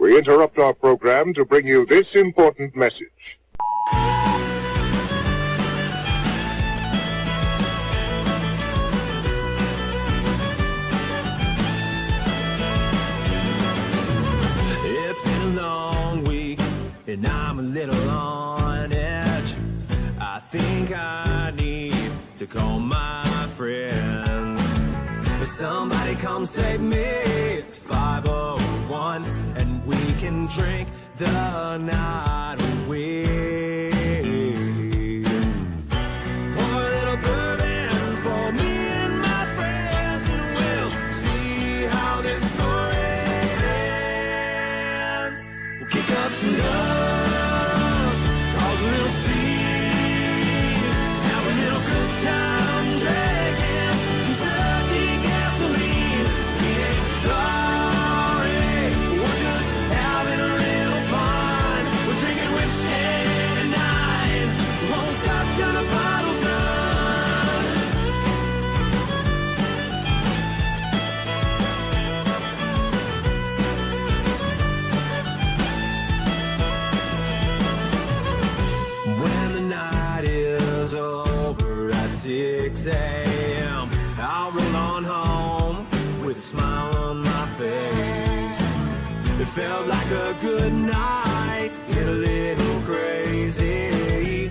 We interrupt our program to bring you this important message. It's been a long week, and I'm a little on edge. I think I need to call my friends. Somebody come save me. It's 5:01, and we can drink the night away. Pour a little bourbon for me and my friends, and we'll see how this story ends. We'll kick up some dust, cause a little scene, have a little good time drinking Kentucky gasoline. We ain't sorry, we're just having a little fun. We're drinking whiskey tonight, we won't stop till the bottle's done. When the night is over at 6 a.m., I'll roll on home with a smile on my face. It felt like a good night, get a little crazy,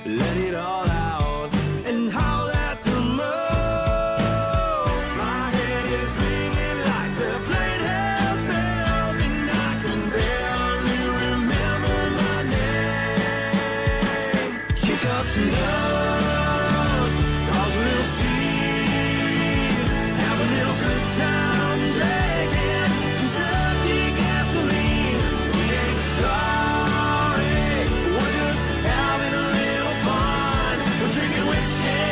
let it all out and howl at the moon. My head is ringing like the plane has failed, and I can barely remember my name. Kick up some dust, cause a little scene, have a little good time drinking Kentucky gasoline. We ain't sorry, we're just having a little fun. We're drinking whiskey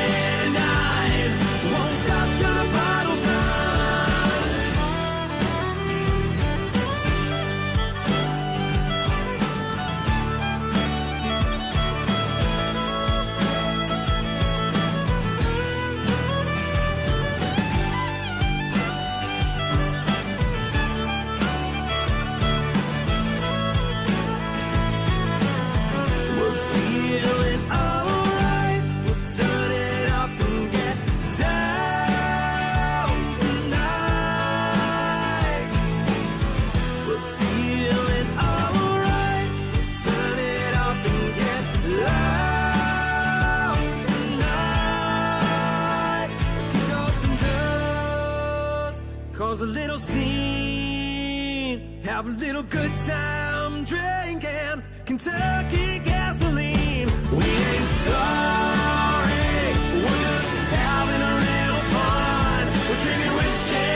tonight, we won't stop till the bottle's done. We're feeling alright, we'll turn it up and get down tonight. We're feeling alright, we'll turn it up and get loud tonight. Kick up some dust, cause a little scene, have a little good time drinking Kentucky gasoline. We ain't sorry, we're just having a little fun. We're drinking whiskey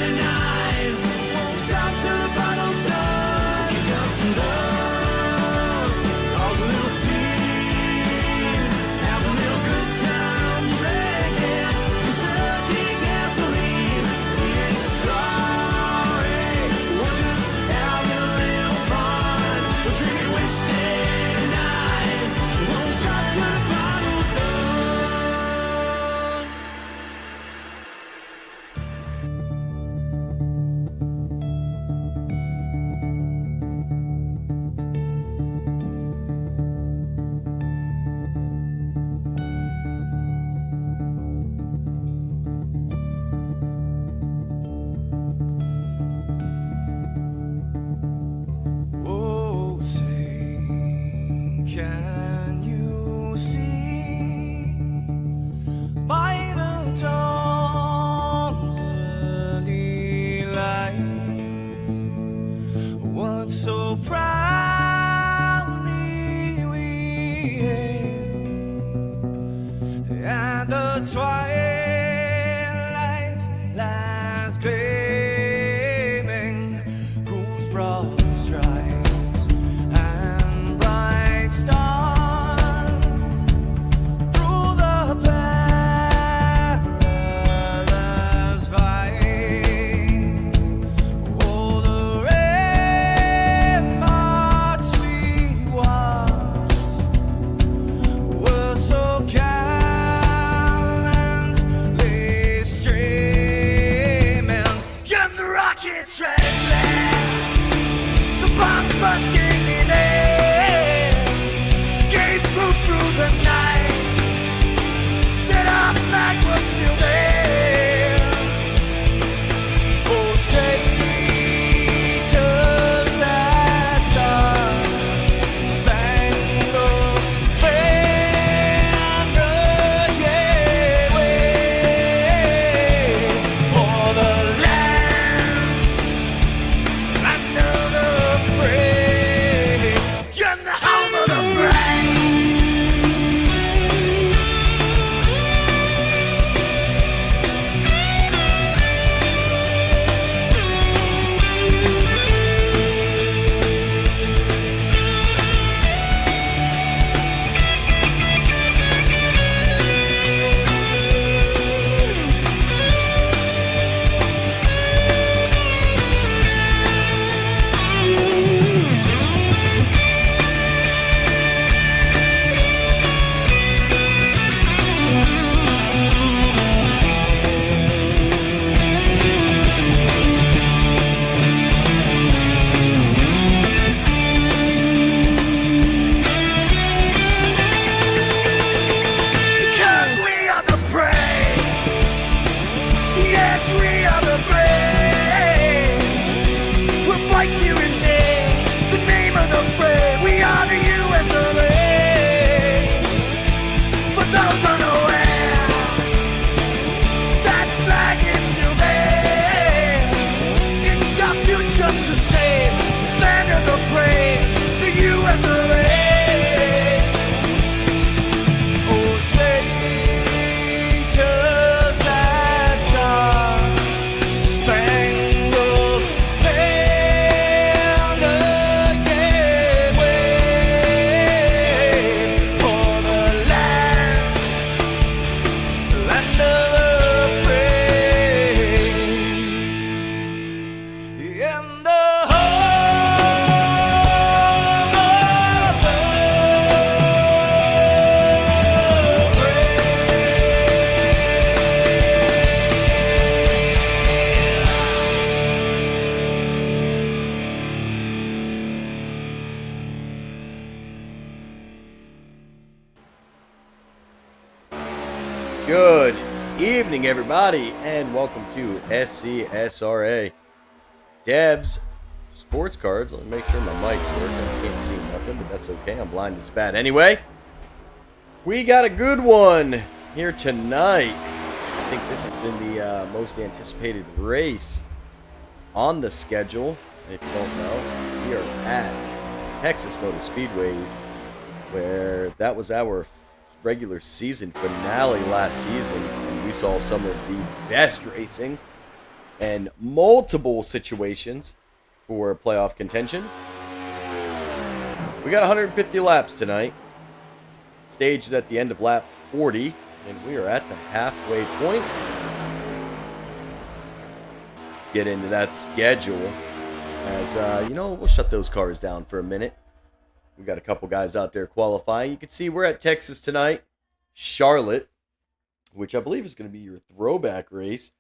tonight, won't stop till the bottle's done. Kick up some dust, cause a little scene, have a little good time drinking Kentucky gasoline. We ain't sorry, we're just having a little fun. We're drinking whiskey tonight, won't stop till the bottle's done. Oh, say, can you see by the dawn's early light what so proudly we hailed at the twilight's last gleaming, whose broad stripes and bright stars through the perilous fights. Oh, the ramparts we watched were so gallant Good evening, everybody, and welcome to SCSRA Devs Sports Cards. Let me make sure my mic's working. I can't see nothing, but that's okay. I'm blind as bat. Anyway, we got a good one here tonight. I think this has been the most anticipated race on the schedule. If you don't know, we are at Texas Motor Speedways, where that was our regular season finale last season, and we saw some of the best racing and multiple situations for playoff contention. We got 150 laps tonight, staged at the end of lap 40, and we are at the halfway point. Let's get into that schedule. As we'll shut those cars down for a minute. We got a couple guys out there qualifying. You can see we're at Texas tonight, Charlotte, which I believe is going to be your throwback race.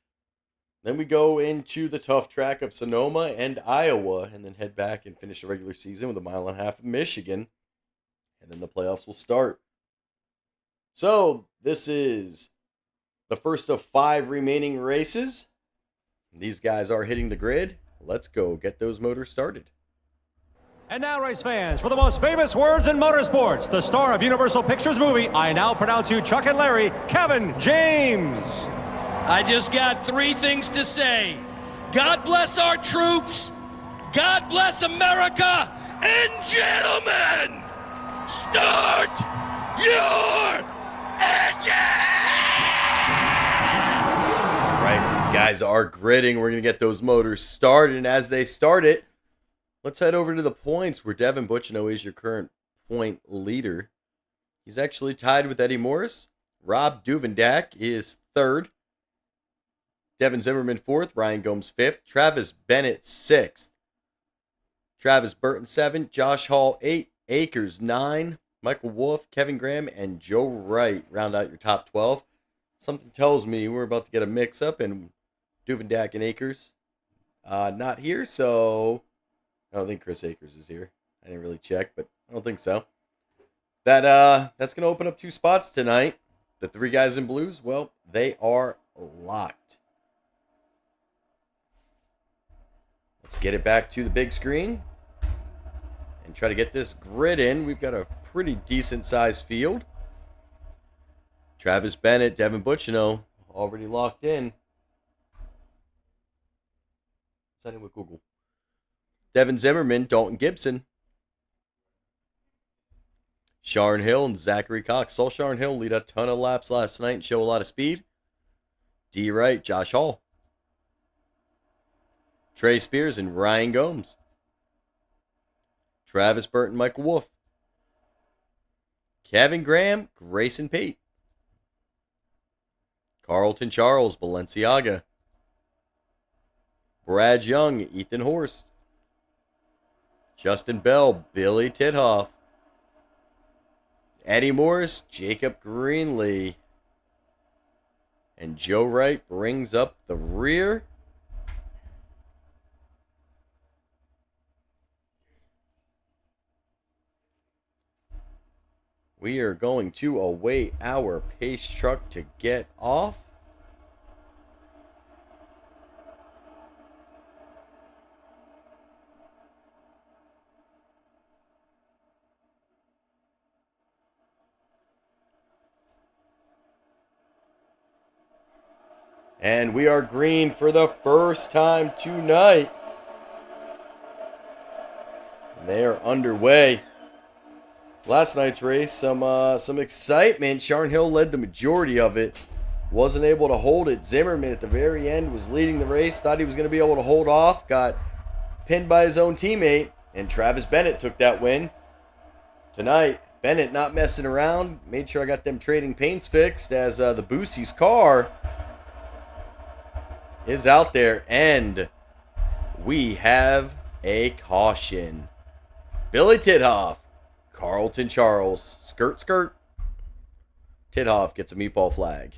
Then we go into the tough track of Sonoma and Iowa, and then head back and finish the regular season with 1.5 miles of Michigan. And then the playoffs will start. So this is the first of 5 remaining races. These guys are hitting the grid. Let's go get those motors started. And now, race fans, for the most famous words in motorsports, the star of Universal Pictures movie, I now pronounce you Chuck and Larry, Kevin James. I just got 3 things to say. God bless our troops, God bless America, and gentlemen, start your engine! Right, these guys are gridding. We're going to get those motors started, and as they start it, let's head over to the points, where Devin Butchino is your current point leader. He's actually tied with Eddie Morris. Rob Duvendak is 3rd. Devin Zimmerman 4th. Ryan Gomes 5th. Travis Bennett 6th. Travis Burton 7th. Josh Hall 8th. Akers 9. Michael Wolf, Kevin Graham, and Joe Wright round out your top 12. Something tells me we're about to get a mix-up, and Duvendak and Akers not here, so I don't think Chris Akers is here. I didn't really check, but I don't think so. That's going to open up 2 spots tonight. The 3 guys in blues, well, they are locked. Let's get it back to the big screen and try to get this grid in. We've got a pretty decent-sized field. Travis Bennett, Devin Butchino, already locked in. Signing with Google. Devin Zimmerman, Dalton Gibson, Sharon Hill, and Zachary Cox. Saw Sharon Hill lead a ton of laps last night and show a lot of speed. D. Wright, Josh Hall, Trey Spears, and Ryan Gomes. Travis Burton, Michael Wolf. Kevin Graham, Grayson Pate. Carlton Charles, Balenciaga. Brad Young, Ethan Horst. Justin Bell, Billy Tithoff. Eddie Morris, Jacob Greenlee. And Joe Wright brings up the rear. We are going to await our pace truck to get off. And we are green for the first time tonight. And they are underway. Last night's race, some excitement. Sharon Hill led the majority of it. Wasn't able to hold it. Zimmerman at the very end was leading the race. Thought he was going to be able to hold off. Got pinned by his own teammate. And Travis Bennett took that win. Tonight, Bennett not messing around. Made sure I got them trading paints fixed, as the Boosie's car is out there, and we have a caution. Billy Tithoff, Carlton Charles, skirt. Tithoff gets a meatball flag.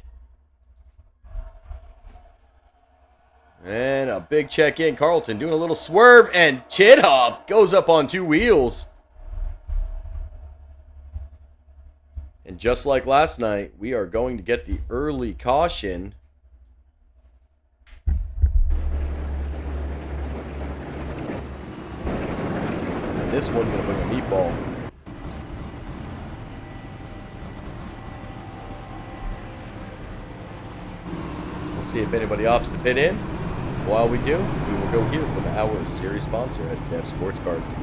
And a big check in. Carlton doing a little swerve, and Tithoff goes up on 2 wheels. And just like last night, we are going to get the early caution. And this one going to bring a meatball. We'll see if anybody opts to pit in. While we do, we will go hear from our series sponsor at Dev Sports Cards.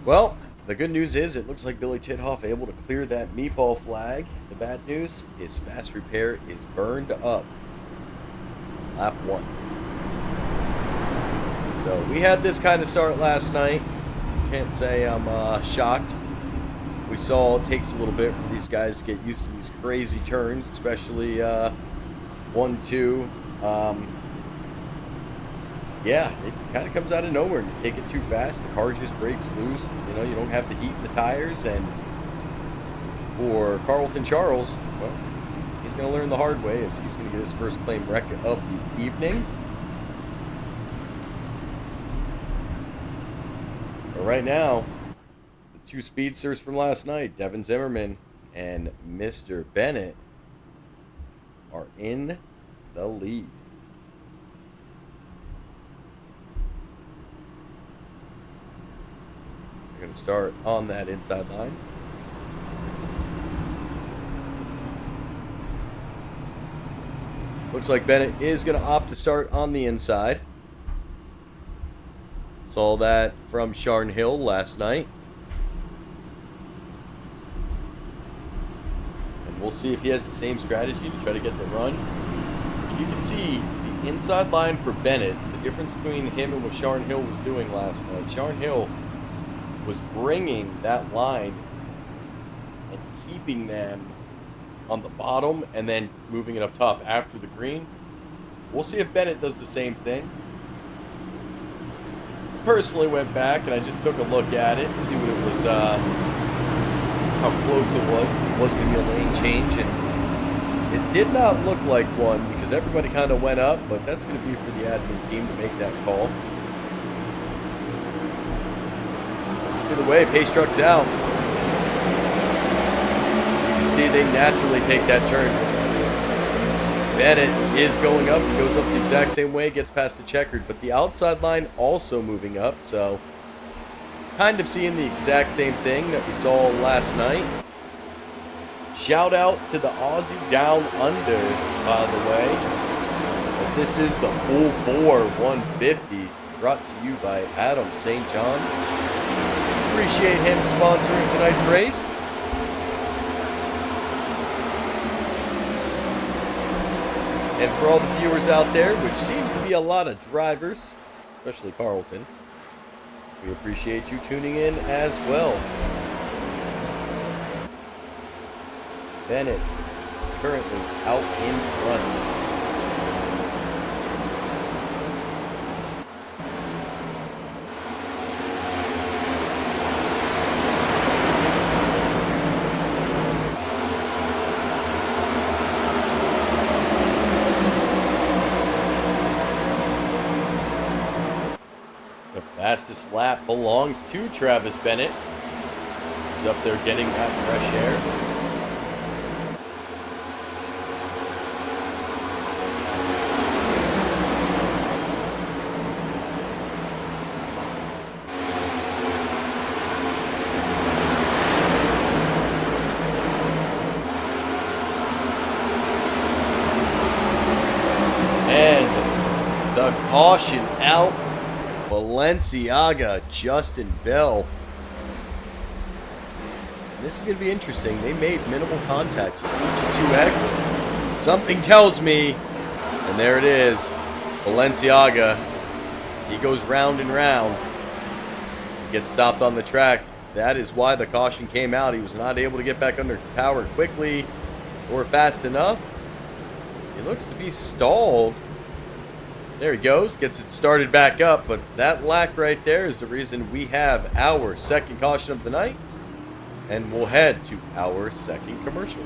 Well, the good news is it looks like Billy Tithoff able to clear that meatball flag. The bad news is fast repair is burned up. Lap 1. So we had this kind of start last night. Can't say I'm shocked. We saw it takes a little bit for these guys to get used to these crazy turns, especially 1, 2. Yeah, it kind of comes out of nowhere. You take it too fast, the car just breaks loose. You know, you don't have the heat in the tires. And for Carlton Charles, well, he's going to learn the hard way as he's going to get his first claim wreck of the evening. But right now, the two speedsters from last night, Devin Zimmerman and Mr. Bennett, are in the lead. Going to start on that inside line. Looks like Bennett is going to opt to start on the inside. Saw that from Sharn Hill last night. And we'll see if he has the same strategy to try to get the run. You can see the inside line for Bennett, the difference between him and what Sharn Hill was doing last night. Sharn Hill was bringing that line and keeping them on the bottom and then moving it up top after the green. We'll see if Bennett does the same thing. Personally went back and I just took a look at it, see what it was, how close it was. It was going to be a lane change, and it did not look like one because everybody kind of went up, but that's going to be for the admin team to make that call. Either way, pace truck's out. You can see they naturally take that turn. Bennett is going up. He goes up the exact same way, gets past the checkered, but the outside line also moving up, so kind of seeing the exact same thing that we saw last night. Shout out to the Aussie Down Under, by the way, as this is the Full Bore 150 brought to you by Adam St. John. Appreciate him sponsoring tonight's race. And for all the viewers out there, which seems to be a lot of drivers, especially Carlton, we appreciate you tuning in as well. Bennett currently out in front. Fastest lap belongs to Travis Bennett. He's up there getting that fresh air. And the caution out. Balenciaga, Justin Bell. This is going to be interesting. They made minimal contact, just each 2X. Something tells me, and there it is, Balenciaga. He goes round and round. He gets stopped on the track. That is why the caution came out. He was not able to get back under power quickly or fast enough. He looks to be stalled. There he goes, gets it started back up, but that lack right there is the reason we have our second caution of the night, and we'll head to our second commercial.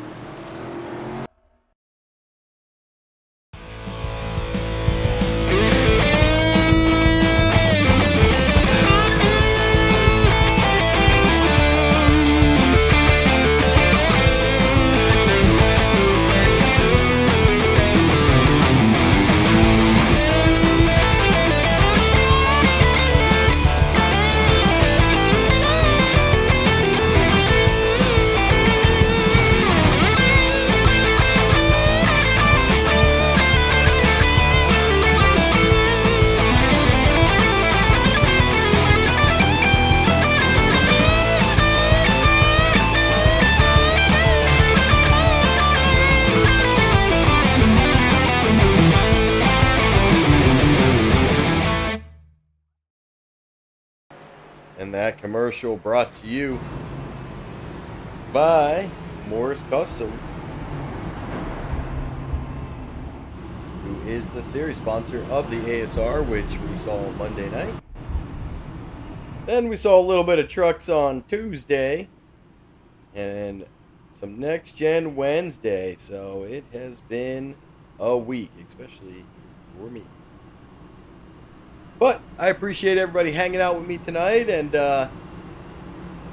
And that commercial brought to you by Morris Customs, who is the series sponsor of the ASR, which we saw on Monday night. Then we saw a little bit of trucks on Tuesday and some NextGen Wednesday. So it has been a week, especially for me. But I appreciate everybody hanging out with me tonight, and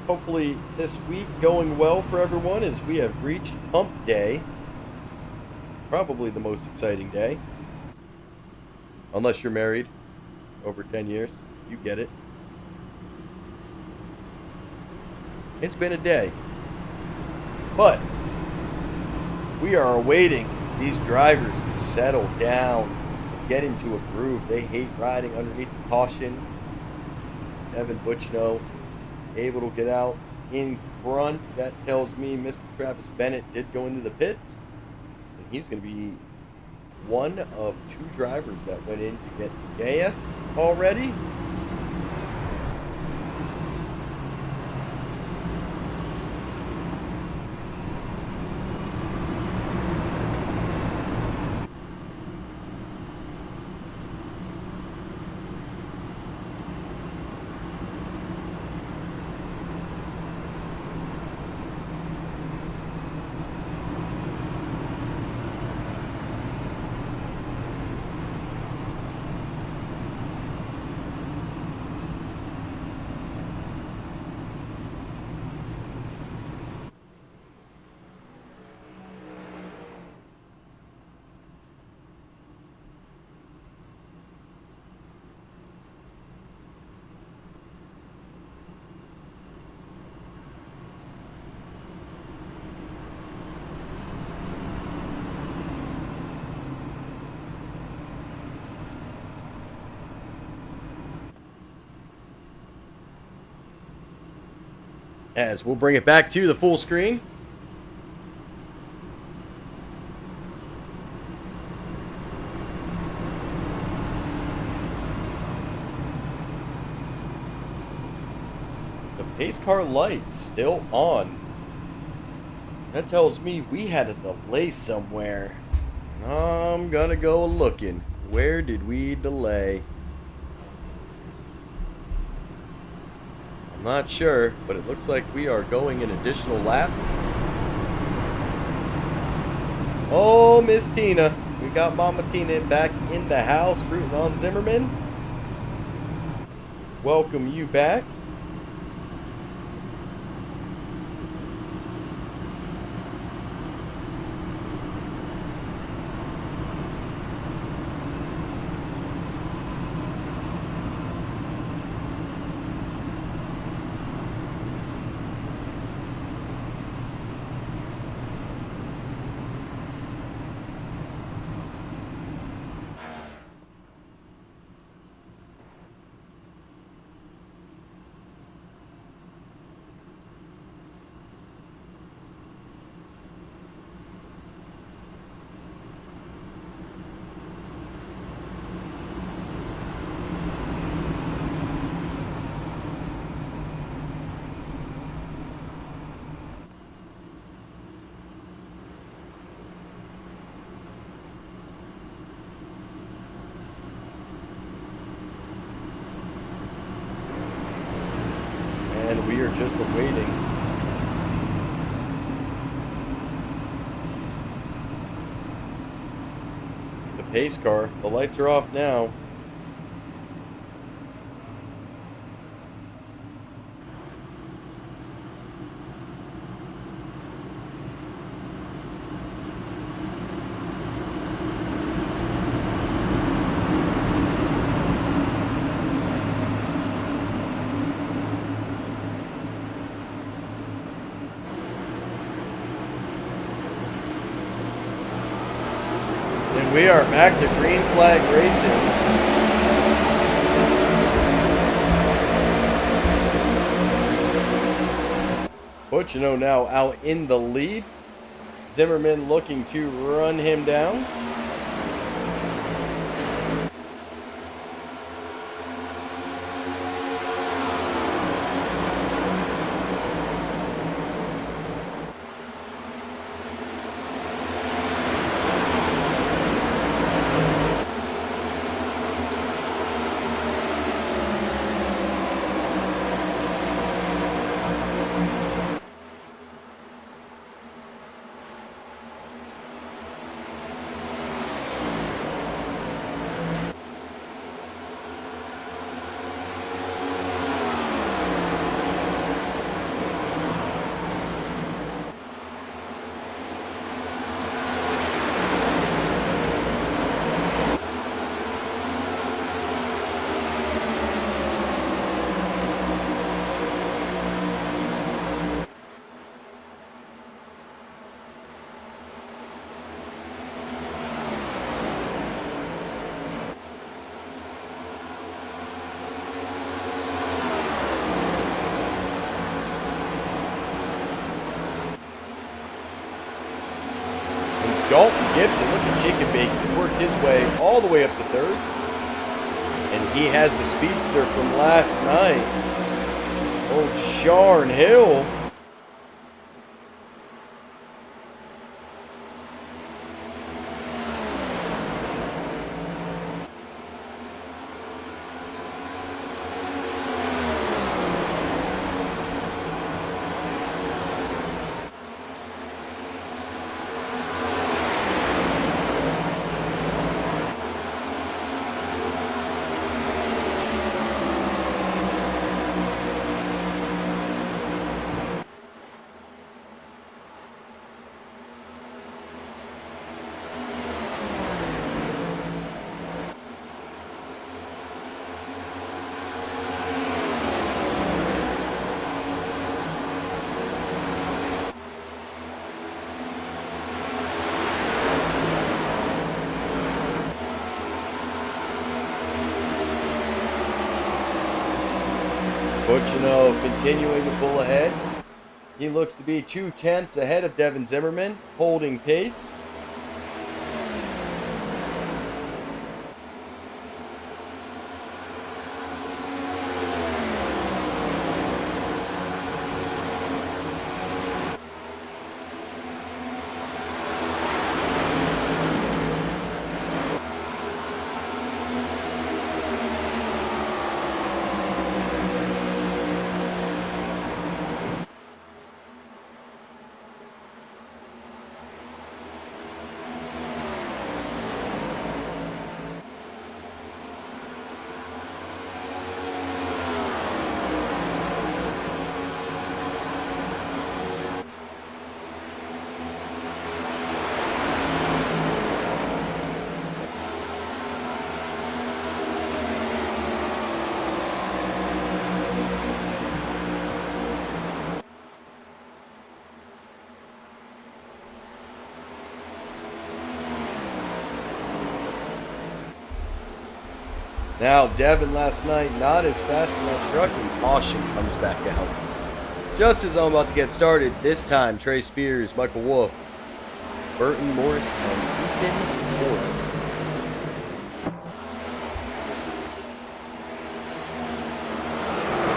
hopefully this week going well for everyone as we have reached Hump Day. Probably the most exciting day. Unless you're married over 10 years. You get it. It's been a day. But we are awaiting these drivers to settle down, get into a groove. They hate riding underneath the caution. Evan Butchno able to get out in front. That tells me Mr. Travis Bennett did go into the pits, and he's going to be one of two drivers that went in to get some gas already. As we'll bring it back to the full screen. The pace car light's still on. That tells me we had a delay somewhere. I'm gonna go looking. Where did we delay? Not sure, but it looks like we are going an additional lap. Oh, Miss Tina. We got Mama Tina back in the house rooting on Zimmerman. Welcome you back. And we are just awaiting. The pace car. The lights are off now. And we are back to green flag racing. Butchino now out in the lead. Zimmerman looking to run him down. Dalton Gibson, look at Shake and Bake. He's worked his way all the way up to third. And he has the speedster from last night. Old Sharn Hill. Butchino continuing to pull ahead. He looks to be 2/10 ahead of Devin Zimmerman, holding pace. Now, Devin last night, not as fast in that truck, and caution comes back out. Just as I'm about to get started, this time, Trey Spears, Michael Wolf, Burton Morris, and Ethan Morris.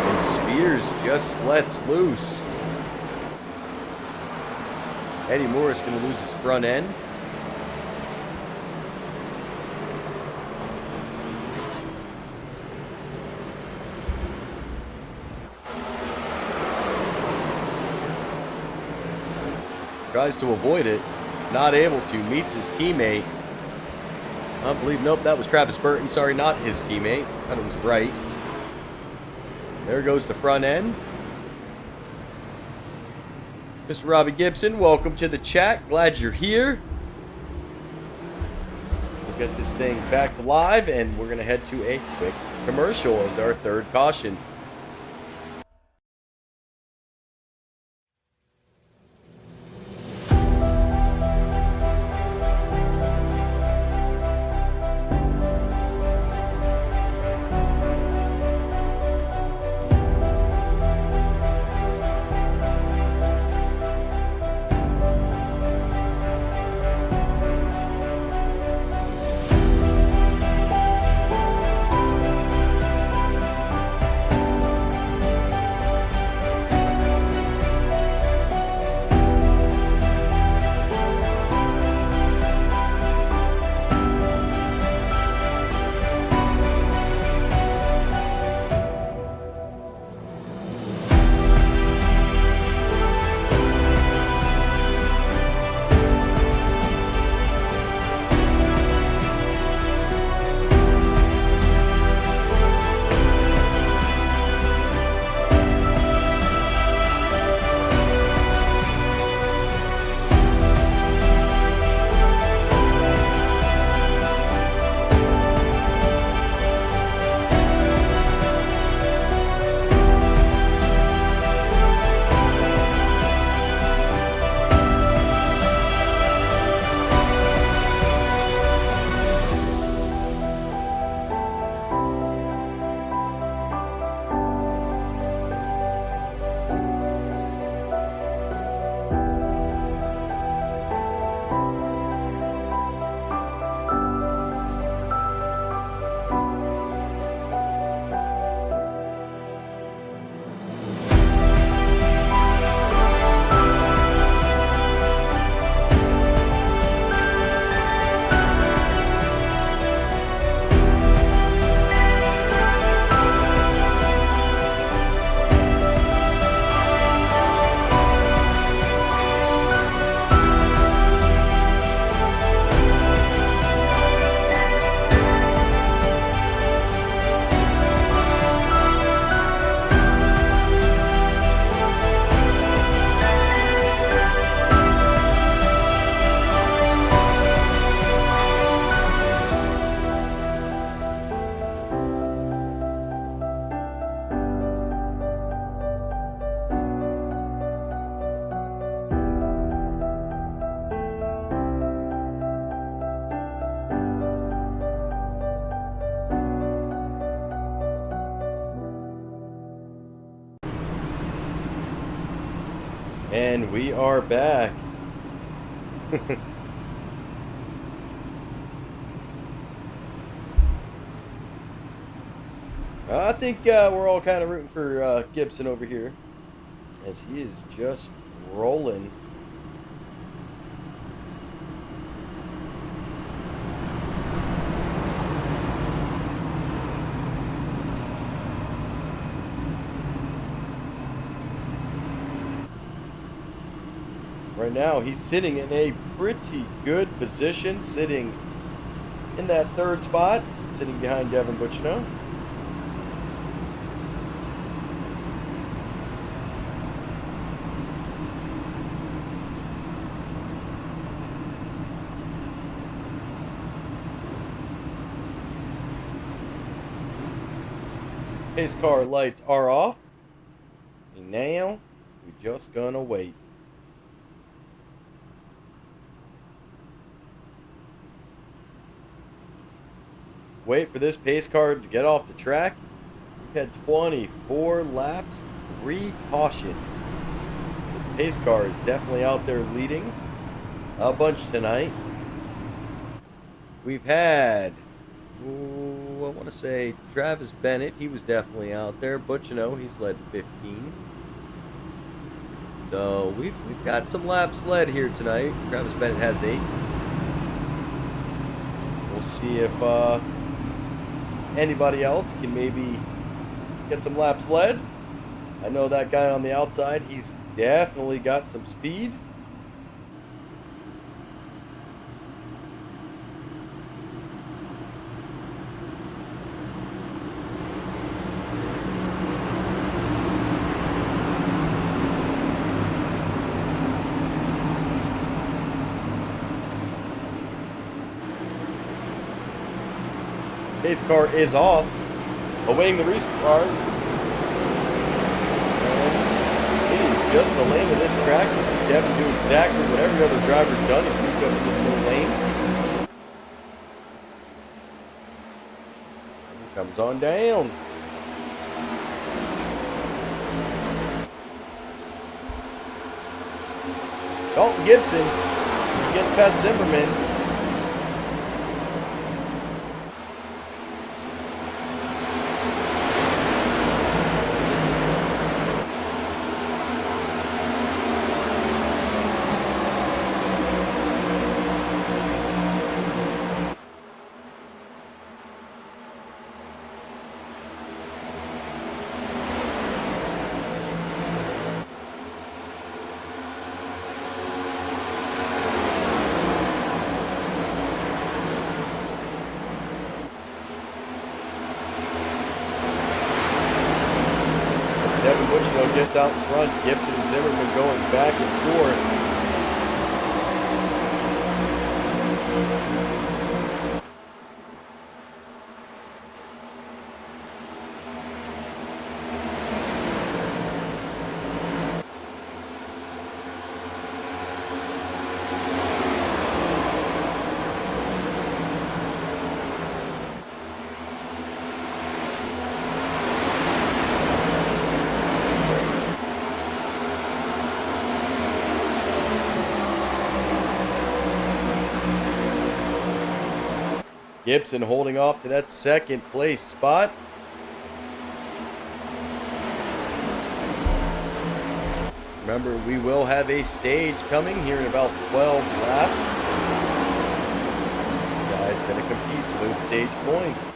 And Spears just lets loose. Eddie Morris going to lose his front end. Tries to avoid it. Not able to. Meets his teammate. I believe, nope, that was Travis Burton. Sorry, not his teammate. Thought it was right. There goes the front end. Mr. Robbie Gibson, welcome to the chat. Glad you're here. We'll get this thing back to live, and we're going to head to a quick commercial as our third caution. And we are back. I think we're all kind of rooting for Gibson over here, as he is just rolling. Right now, he's sitting in a pretty good position, sitting in that third spot, sitting behind Devin Butchino. Pace car lights are off. And now, we're just gonna wait. Wait for this pace car to get off the track. We've had 24 laps, 3 cautions. So the pace car is definitely out there leading a bunch tonight. We've had, I want to say Travis Bennett. He was definitely out there. Butchino, he's led 15. So we've got some laps led here tonight. Travis Bennett has 8. We'll see if anybody else can maybe get some laps led. I know that guy on the outside, he's definitely got some speed. Pace car is off, awaiting the restart. It is just the lane of this track. You see Devin do exactly what every other driver's done. He's moved up to the middle lane. He comes on down. Dalton Gibson gets past Zimmerman. Devin Butchino gets out in front. Gibson and Zimmerman going back and forth. Gibson holding off to that second place spot. Remember, we will have a stage coming here in about 12 laps. This guy's going to compete for those stage points.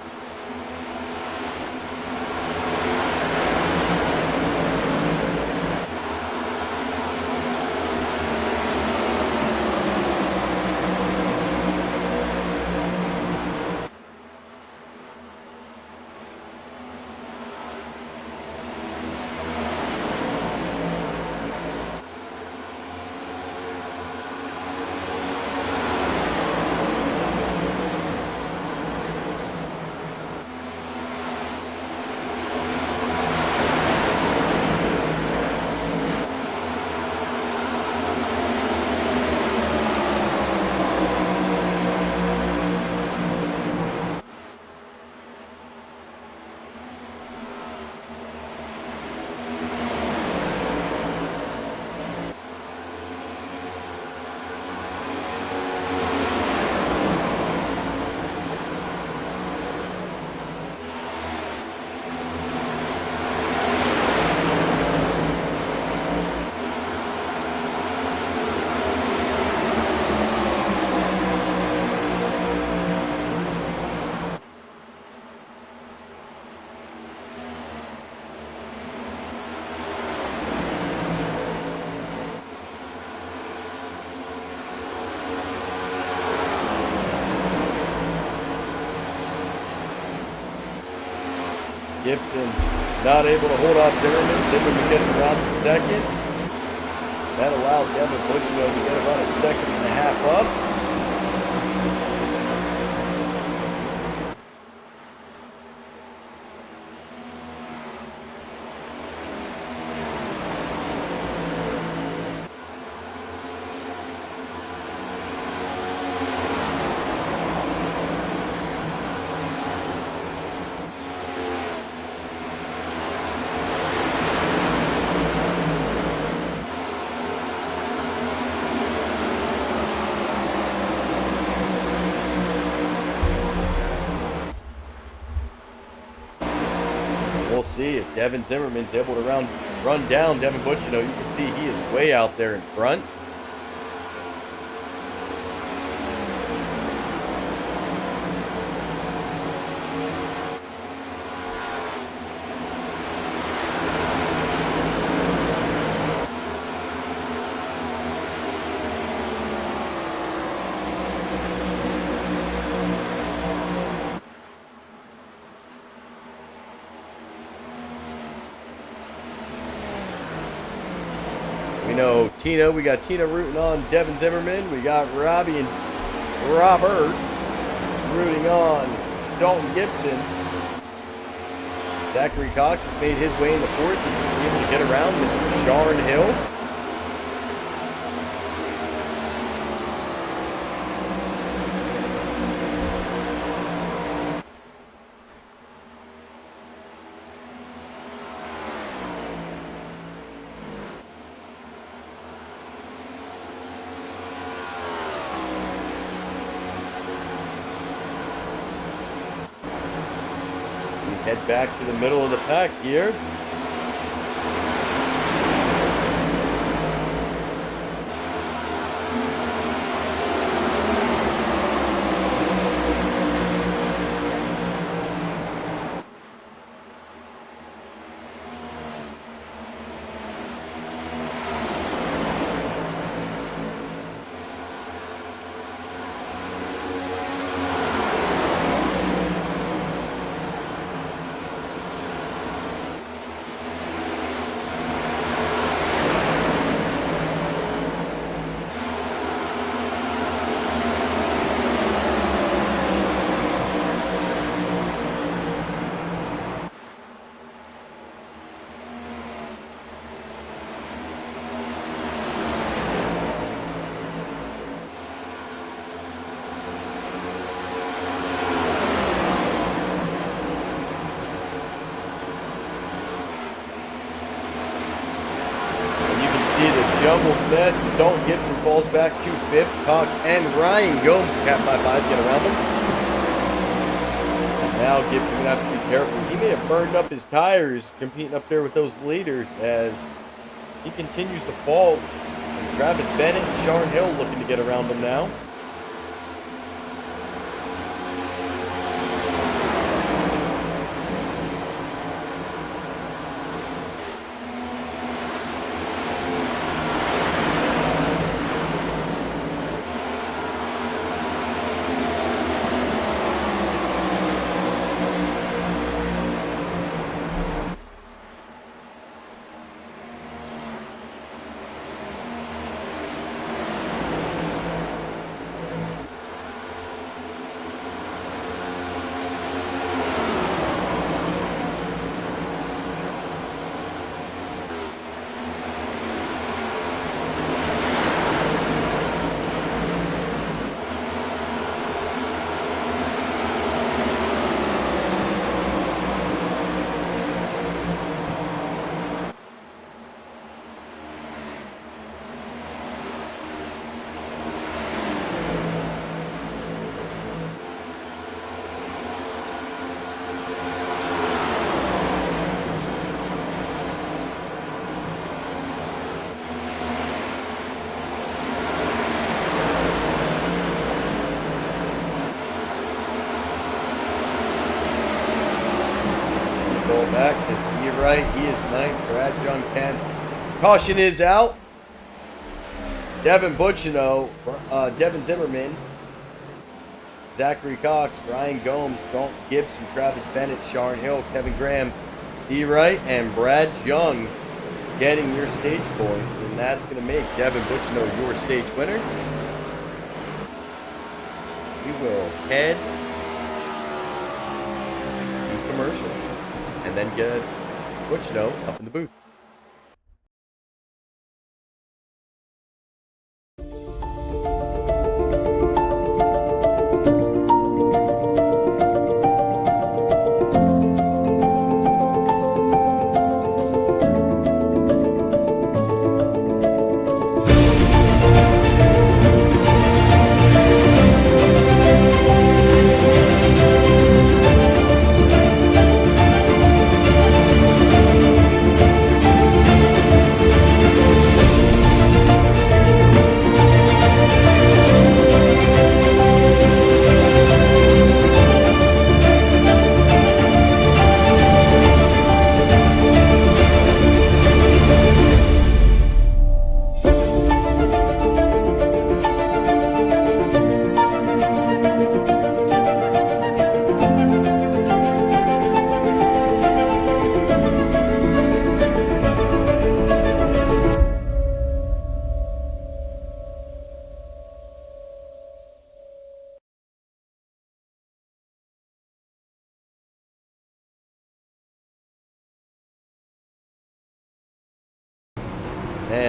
Gibson not able to hold off Zimmerman. Zimmerman gets around to second. That allowed Devin Butchino to get about a second and a half up. We'll see if Devin Zimmerman's able to run down Devin Butchino. You can see he is way out there in front. We got Tina rooting on Devin Zimmerman. We got Robbie and Robert rooting on Dalton Gibson. Zachary Cox has made his way into fourth. He's able to get around Mr. Sharon Hill. Head back to the middle of the pack here. Jumbled mess as Dalton Gibson falls back to fifth. Cox and Ryan Gomes, Cat 5-5, get around him. And now Gibson going to have to be careful. He may have burned up his tires competing up there with those leaders as he continues to fall. And Travis Bennett and Sharon Hill looking to get around him now. Back to the right. He is ninth. Brad Young 10. Caution is out. Devin Butchino, Devin Zimmerman, Zachary Cox, Ryan Gomes, Dalton Gibson, Travis Bennett, Sharon Hill, Kevin Graham, D. Wright, and Brad Young getting your stage points. And that's going to make Devin Butchino your stage winner. We will head to commercial and then get Butchino up in the booth.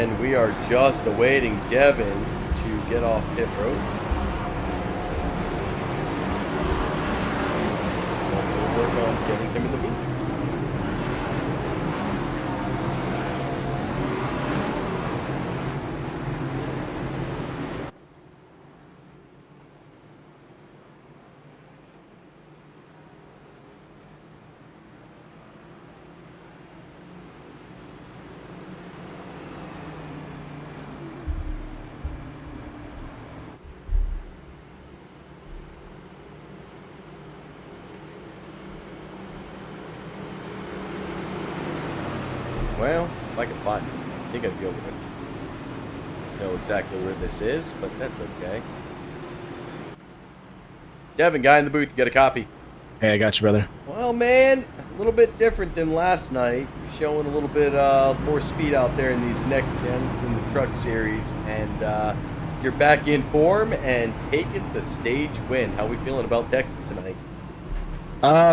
and we are just awaiting Devin to get off pit road. We'll work on getting him in the booth. Well, if I can find it, I think I'd be able to know exactly where this is, but that's okay. Devin, guy in the booth, you got a copy? Hey, I got you, brother. Well, man, a little bit different than last night. You're showing a little bit more speed out there in these NextGens than the Truck Series, and you're back in form and taking the stage win. How are we feeling about Texas tonight?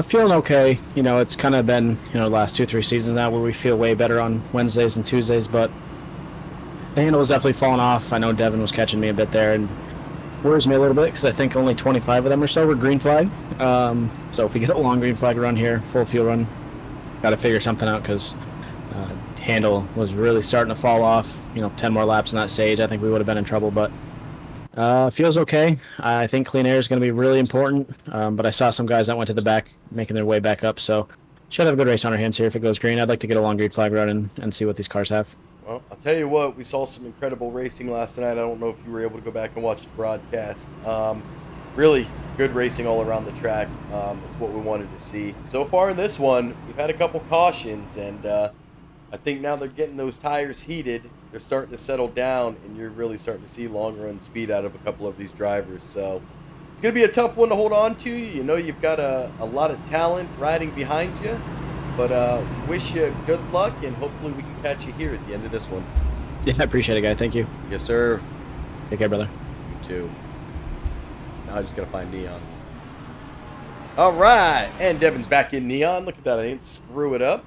Feeling okay. You know, it's kind of been, the last 2-3 seasons now where we feel way better on Wednesdays and Tuesdays, but the handle was definitely falling off. I know Devin was catching me a bit there, and worries me a little bit because I think only 25 of them or so were green flag. So if we get a long green flag run here, full fuel run, got to figure something out because handle was really starting to fall off. 10 more laps in that stage, I think we would have been in trouble, but feels okay. I think clean air is going to be really important, but I saw some guys that went to the back making their way back up, so should have a good race on our hands here if it goes green. I'd like to get a long green flag run and see what these cars have. Well, I'll tell you what, we saw some incredible racing last night. I don't know if you were able to go back and watch the broadcast. Really good racing all around the track. It's what we wanted to see. So far in this one, we've had a couple cautions, and I think now they're getting those tires heated. They're starting to settle down, and you're really starting to see long run speed out of a couple of these drivers. So it's going to be a tough one to hold on to. You know you've got a lot of talent riding behind you, but wish you good luck, and hopefully we can catch you here at the end of this one. Yeah, I appreciate it, guy. Thank you. Yes, sir. Take care, brother. You too. Now I just got to find Neon. All right, and Devin's back in Neon. Look at that. I didn't screw it up.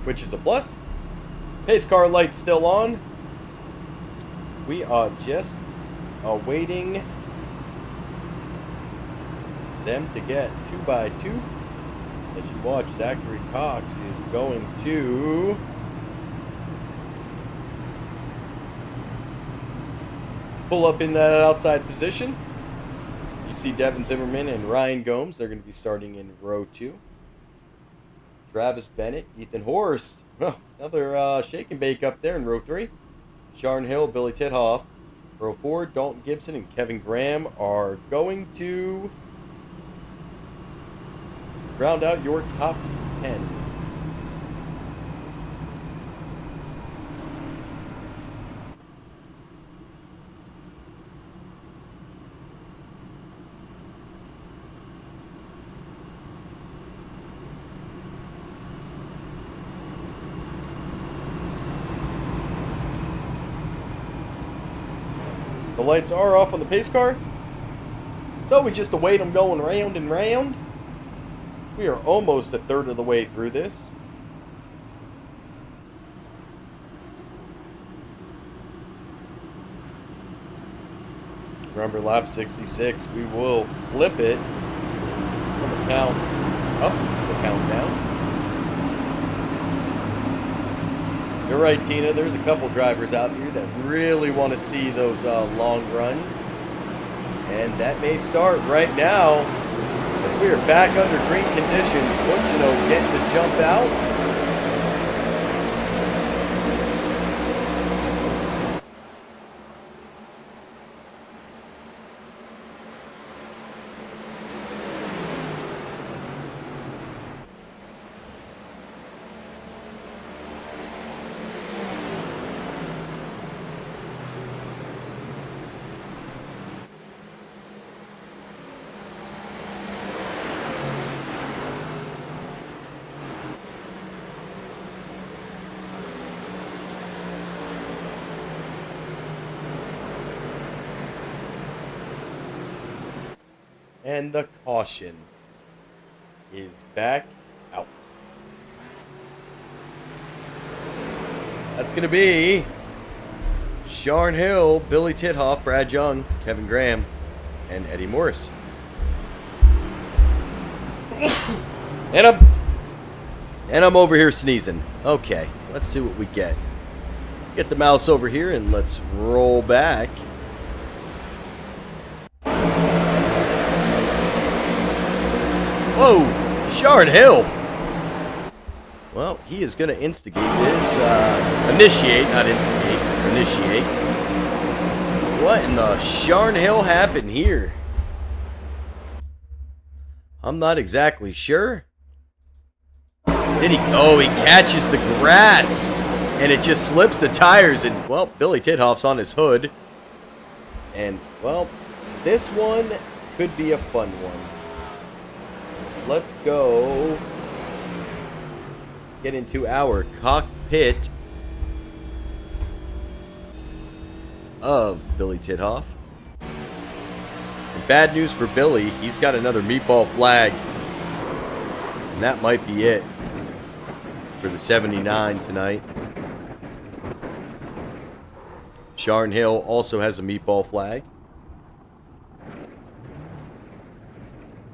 Which is a plus. Pace car light still on. We are just awaiting them to get 2x2. As you watch, Zachary Cox is going to pull up in that outside position. You see Devin Zimmerman and Ryan Gomes. They're going to be starting in row 2. Travis Bennett, Ethan Horst, another shake and bake up there in row 3. Sharon Hill, Billy Tithoff. Row 4, Dalton Gibson and Kevin Graham are going to round out your top 10. The lights are off on the pace car, so we just await them going round and round. We are almost a third of the way through this. Remember, lap 66, we will flip it from the count up to the count down. You're right, Tina. There's a couple drivers out here that really want to see those long runs. And that may start right now as we are back under green conditions. Butchino getting the jump out. And the caution is back out. That's going to be Sharn Hill, Billy Tithoff, Brad Young, Kevin Graham, and Eddie Morris. And I'm over here sneezing. Okay, let's see what we get. Get the mouse over here and let's roll back. Whoa, Sharn Hill. Well, he is going to instigate this. Initiate, not instigate. Initiate. What in the Sharn Hill happened here? I'm not exactly sure. Did he? Oh, he catches the grass. And it just slips the tires. And, well, Billy Tithoff's on his hood. And, well, this one could be a fun one. Let's go get into our cockpit of Billy Tithoff. And bad news for Billy, he's got another meatball flag. And that might be it for the 79 tonight. Sharn Hill also has a meatball flag.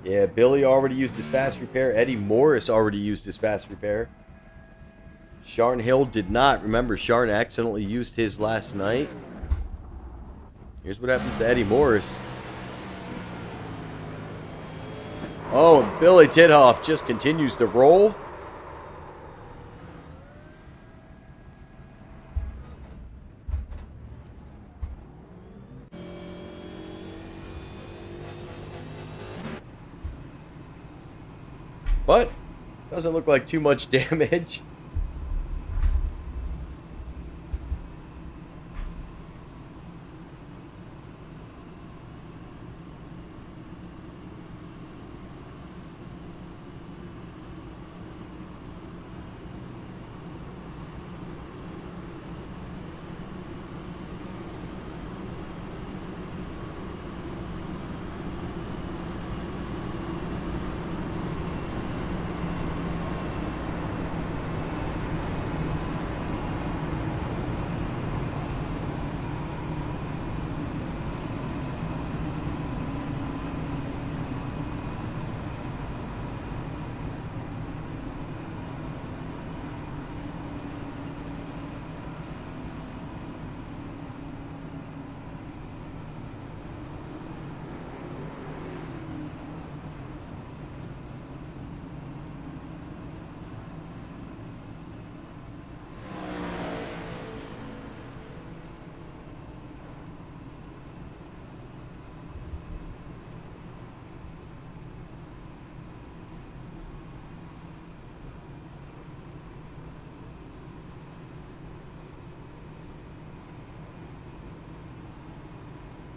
Yeah, Billy already used his fast repair. Eddie Morris already used his fast repair. Sharn Hill did not. Remember, Sharn accidentally used his last night. Here's what happens to Eddie Morris. Oh, and Billy Tithoff just continues to roll. But doesn't look like too much damage.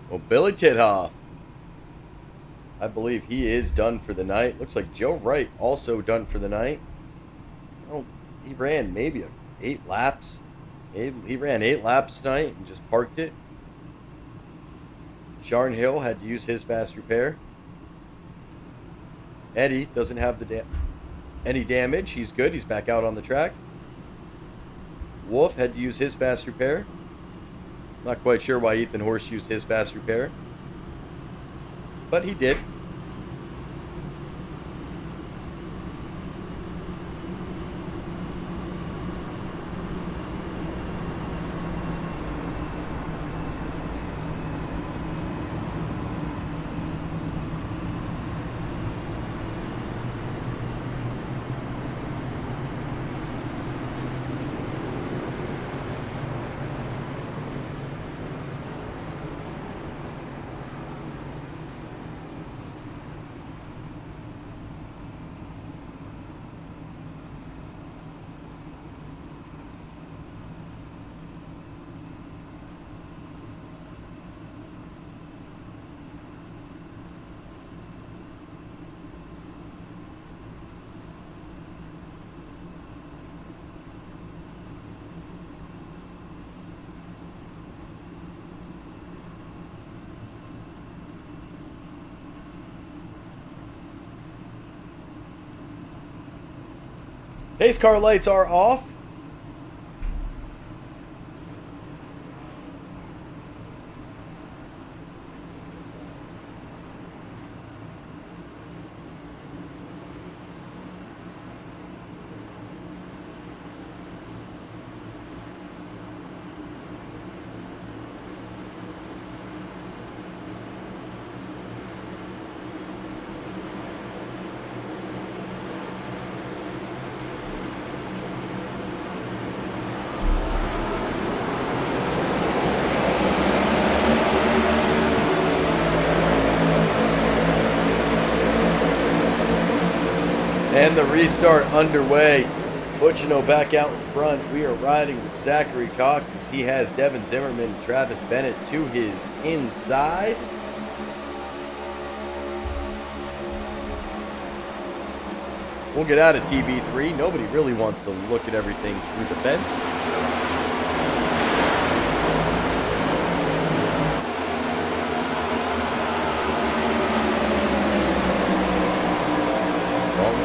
Well, Billy Tithoff, I believe he is done for the night. Looks like Joe Wright also done for the night. Oh, he ran maybe 8 laps. He ran 8 laps tonight and just parked it. Sharn Hill had to use his fast repair. Eddie doesn't have any damage. He's good. He's back out on the track. Wolf had to use his fast repair. Not quite sure why Ethan Horse used his fast repair, but he did. Pace car lights are off. And the restart underway. Butchino back out in front. We are riding with Zachary Cox as he has Devin Zimmerman and Travis Bennett to his inside. We'll get out of TV3. Nobody really wants to look at everything through the fence.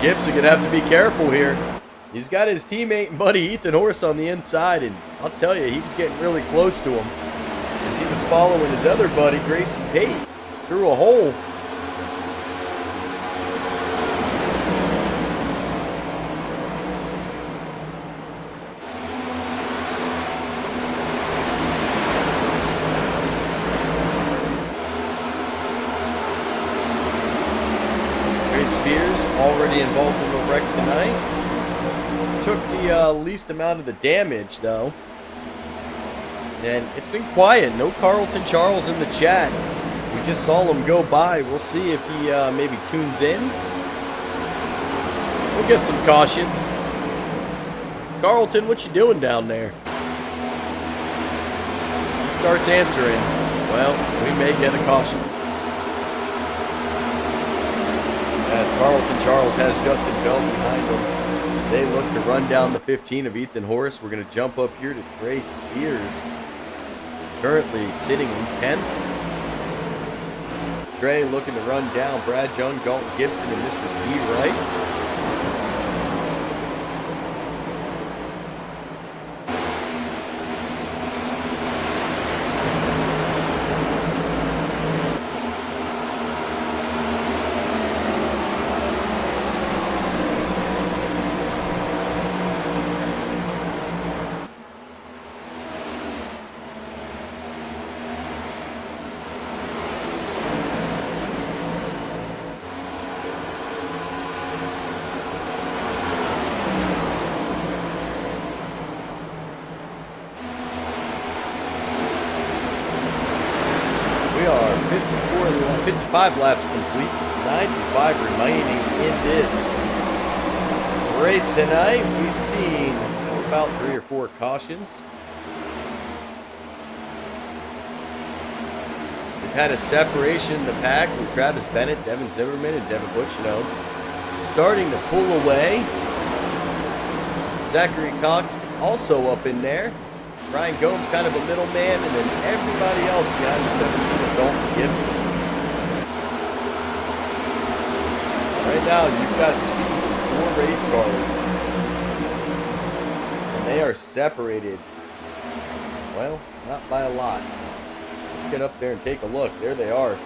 Gibson gonna have to be careful here. He's got his teammate and buddy Ethan Horse on the inside, and I'll tell you, he was getting really close to him as he was following his other buddy Grayson Pate through a hole. Spears already involved in the wreck tonight. Took the least amount of the damage though. And it's been quiet. No Carlton Charles in the chat. We just saw him go by. We'll see if he maybe tunes in. We'll get some cautions. Carlton, what you doing down there? He starts answering. Well, we may get a caution. As Carlton Charles has Justin Bell behind him. They look to run down the 15 of Ethan Horse. We're going to jump up here to Trey Spears. Currently sitting in 10th. Trey looking to run down Brad Young, Dalton Gibson, and Mr. B. Wright. We are 55 laps complete, 95 remaining in this race tonight. We've seen about 3 or 4 cautions. We've had a separation in the pack with Travis Bennett, Devin Zimmerman, and Devin Butchino starting to pull away. Zachary Cox also up in there. Ryan Gomes kind of a middleman, and then everybody else behind the 17 of Dalton Gibson. Right now, you've got speed with 4 race cars, and they are separated, well, not by a lot. Let's get up there and take a look. There they are.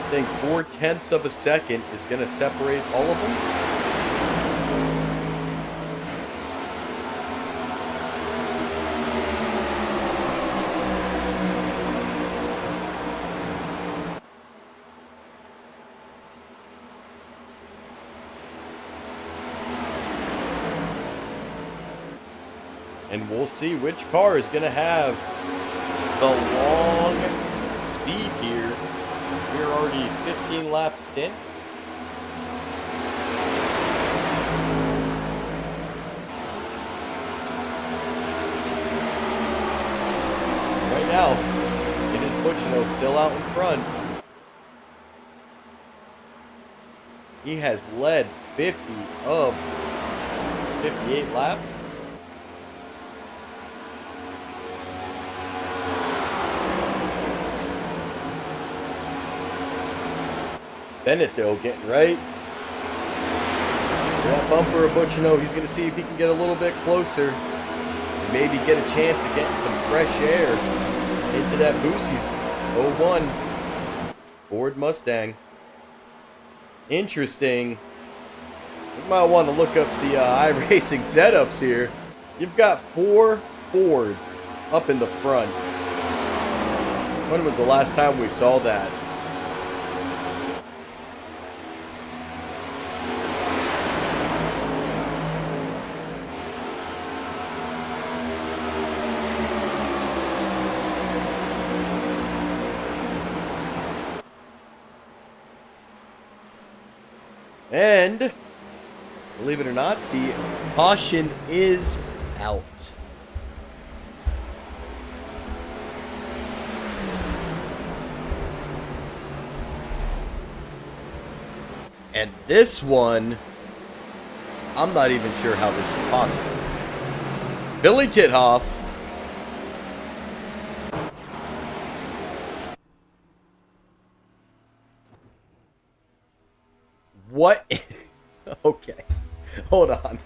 I think 4/10 of a second is going to separate all of them. And we'll see which car is going to have the long speed here. We're already 15 laps in. Right now, it is Butchino still out in front. He has led 50 of 58 laps. Bennett, though, getting right. That bumper of Butchino, he's going to see if he can get a little bit closer. And maybe get a chance of getting some fresh air into that Boosie's 01 Ford Mustang. Interesting. You might want to look up the iRacing setups here. You've got 4 Fords up in the front. When was the last time we saw that? And, believe it or not, the caution is out. And this one, I'm not even sure how this is possible. Billy Tithoff. What? Okay. Hold on.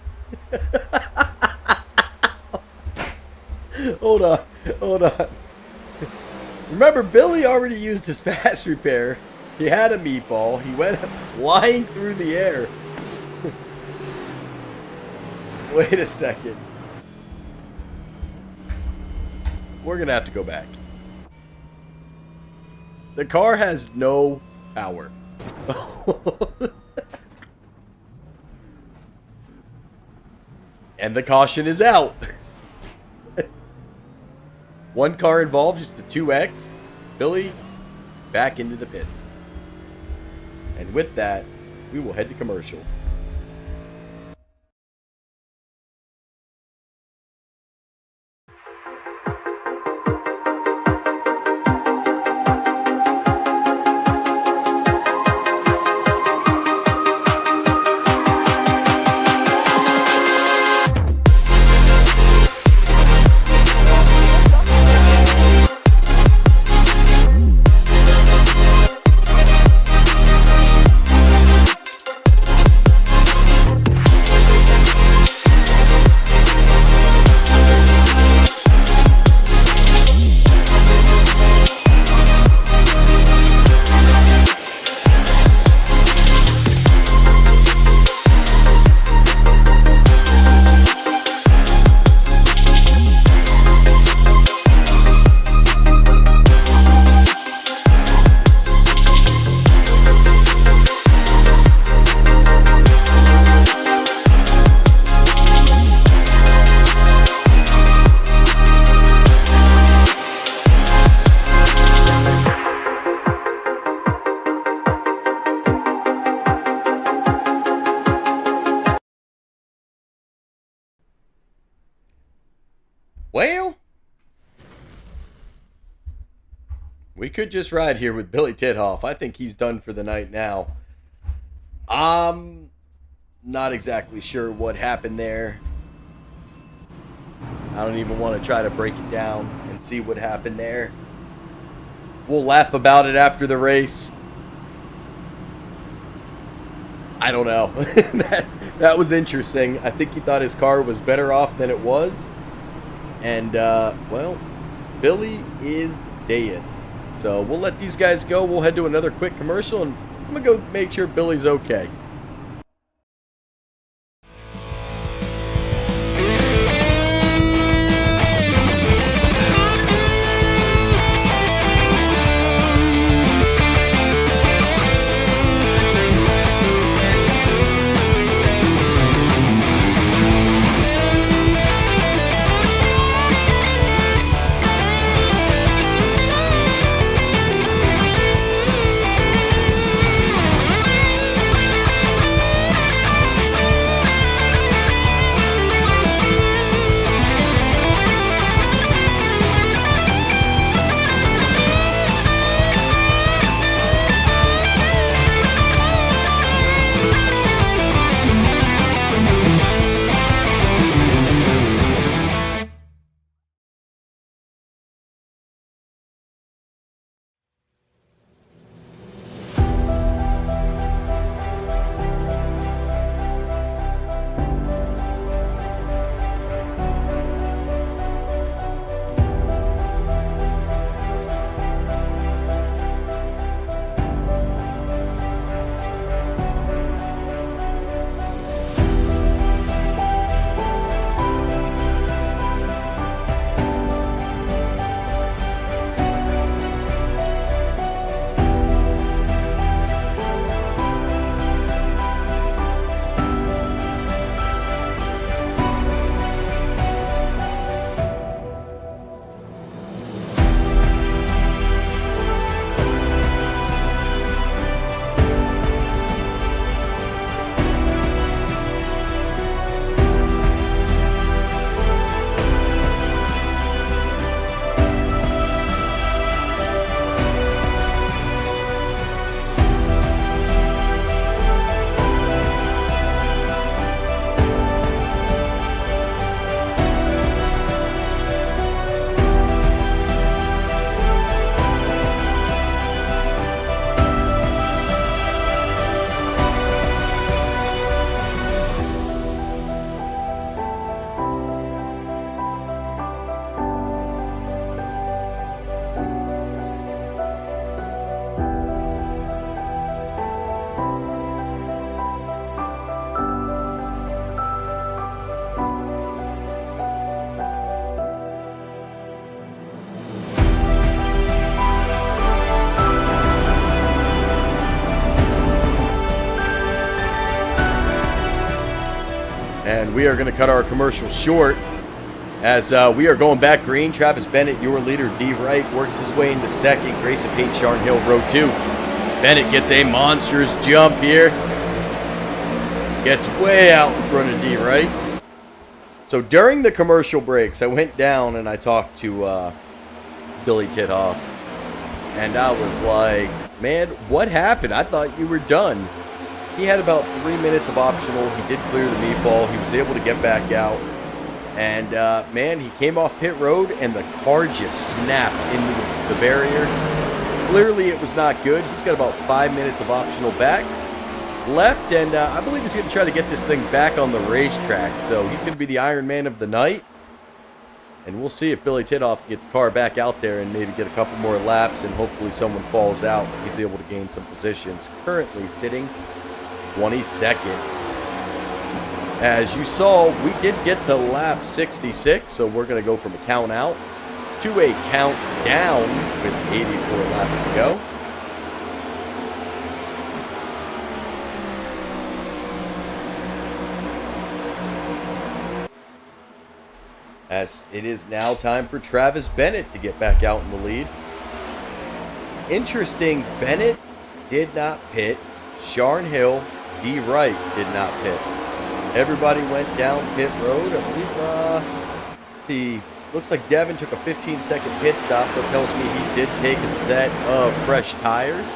Hold on. Remember, Billy already used his fast repair. He had a meatball. He went flying through the air. Wait a second. We're going to have to go back. The car has no power. And the caution is out. One car involved, just the 2X. Billy, back into the pits. And with that, we will head to commercial. Well, we could just ride here with Billy Tithoff. I think he's done for the night now. I'm not exactly sure what happened there. I don't even want to try to break it down and see what happened there. We'll laugh about it after the race. I don't know. that was interesting. I think he thought his car was better off than it was. And, well, Billy is dead. So we'll let these guys go. We'll head to another quick commercial, and I'm going to go make sure Billy's okay. And we are going to cut our commercial short as we are going back green. Travis Bennett, your leader, D. Wright, works his way into second. Grayson Pate, Sharn Hill, row 2. Bennett gets a monstrous jump here. Gets way out in front of D. Wright. So during the commercial breaks, I went down and I talked to Billy Tithoff. And I was like, man, what happened? I thought you were done. He had about 3 minutes of optional. He did clear the meatball. He was able to get back out. And, man, he came off pit road, and the car just snapped into the barrier. Clearly, it was not good. He's got about 5 minutes of optional back left, and I believe he's going to try to get this thing back on the racetrack. So he's going to be the Iron Man of the night. And we'll see if Billy Tithoff can get the car back out there and maybe get a couple more laps, and hopefully someone falls out and he's able to gain some positions. Currently sitting 22nd. As you saw, we did get to lap 66, so we're going to go from a count out to a count down with 84 laps to go. As it is now time for Travis Bennett to get back out in the lead. Interesting, Bennett did not pit. Sharn Hill, D. Wright did not pit. Everybody went down pit road. I believe, let's see, looks like Devin took a 15-second pit stop. That tells me he did take a set of fresh tires.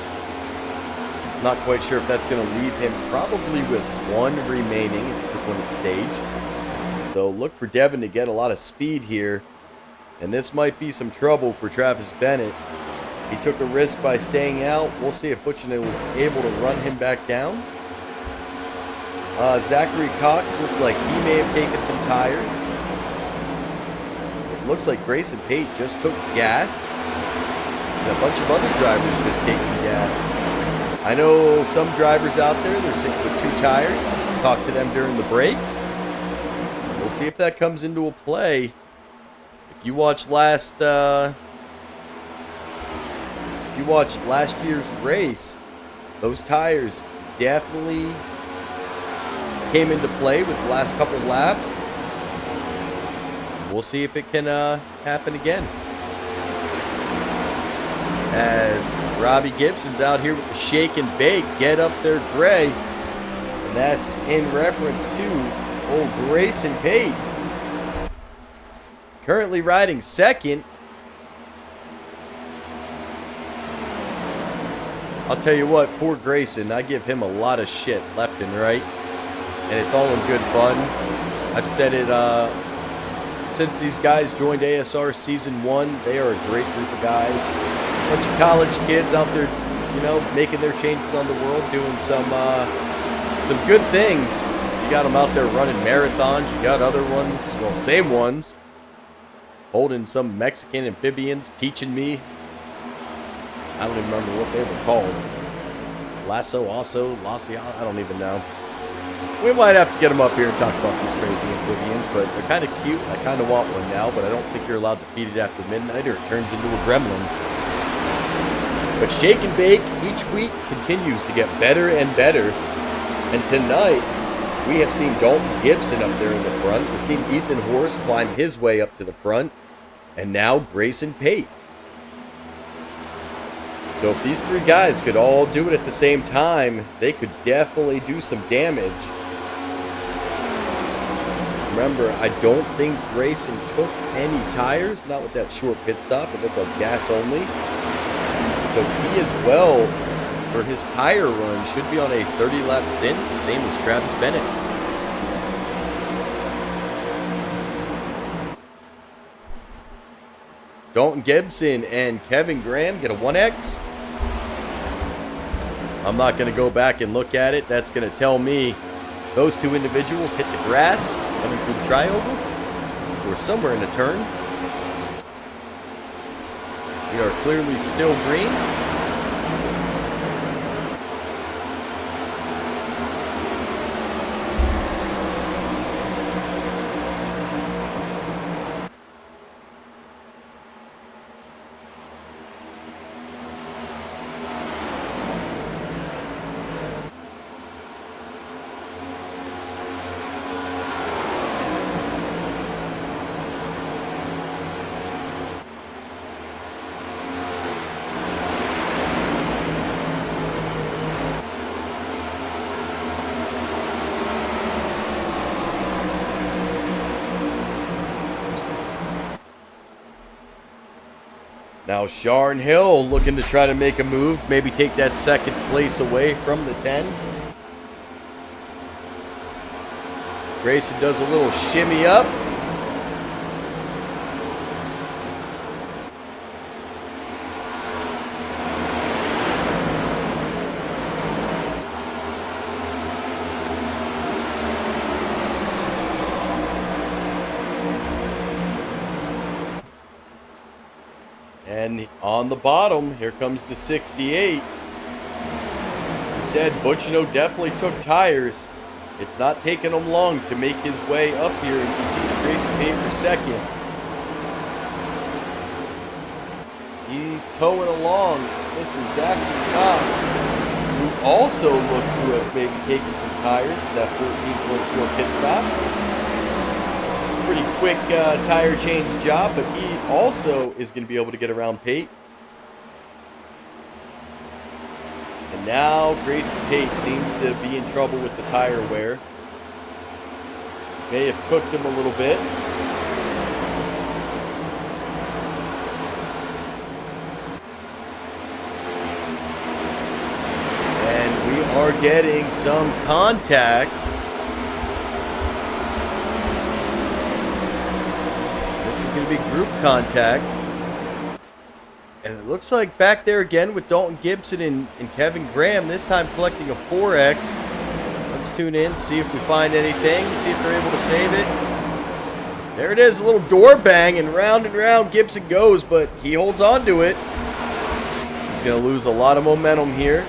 Not quite sure if that's going to leave him probably with one remaining if he took one at stage. So look for Devin to get a lot of speed here. And this might be some trouble for Travis Bennett. He took a risk by staying out. We'll see if Butchino was able to run him back down. Zachary Cox looks like he may have taken some tires. It looks like Grayson Pate just took gas. And a bunch of other drivers just taking gas. I know some drivers out there, they're sitting with 2 tires. Talked to them during the break. We'll see if that comes into a play. If you watched last year's race, those tires definitely came into play with the last couple laps. We'll see if it can happen again. As Robbie Gibson's out here with the shake and bake, get up there, Gray. And that's in reference to old Grayson Pate. Currently riding second. I'll tell you what, poor Grayson, I give him a lot of shit left and right. And it's all in good fun. I've said it since these guys joined ASR Season 1. They are a great group of guys. A bunch of college kids out there, you know, making their changes on the world, doing some good things. You got them out there running marathons. You got other ones, well, same ones, holding some Mexican amphibians, teaching me. I don't even remember what they were called. Lasso, I don't even know. We might have to get them up here and talk about these crazy amphibians, but they're kind of cute. I kind of want one now, but I don't think you're allowed to feed it after midnight or it turns into a gremlin. But Shake and Bake each week continues to get better and better. And tonight, we have seen Dalton Gibson up there in the front. We've seen Ethan Horst climb his way up to the front. And now Grayson Pate. So if these 3 guys could all do it at the same time, they could definitely do some damage. Remember, I don't think Grayson took any tires, not with that short pit stop. It looked like gas only. So he as well, for his tire run, should be on a 30-lap stint, the same as Travis Bennett. Dalton Gibson and Kevin Graham get a 1X. I'm not going to go back and look at it. That's going to tell me those 2 individuals hit the grass coming through the trioval or somewhere in the turn. We are clearly still green. Now Sharn Hill looking to try to make a move, maybe take that second place away from the 10. Grayson does a little shimmy up. And on the bottom, here comes the 68. He said Butchino definitely took tires. It's not taking him long to make his way up here and compete Grayson Payne for second. He's towing along Mr. Zachary Cox, who also looks to have maybe taken some tires for that 14.4 pit stop. Pretty quick tire change job, but he also is going to be able to get around Pate. And now Grayson Pate seems to be in trouble with the tire wear. May have cooked him a little bit. And we are getting some contact. This is going to be group contact. And it looks like back there again with Dalton Gibson and Kevin Graham, this time collecting a 4X. Let's tune in, see if we find anything, see if they're able to save it. There it is, a little door bang, and round Gibson goes, but he holds on to it. He's going to lose a lot of momentum here.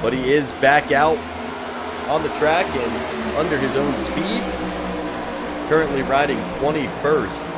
But he is back out on the track and under his own speed. Currently riding 21st.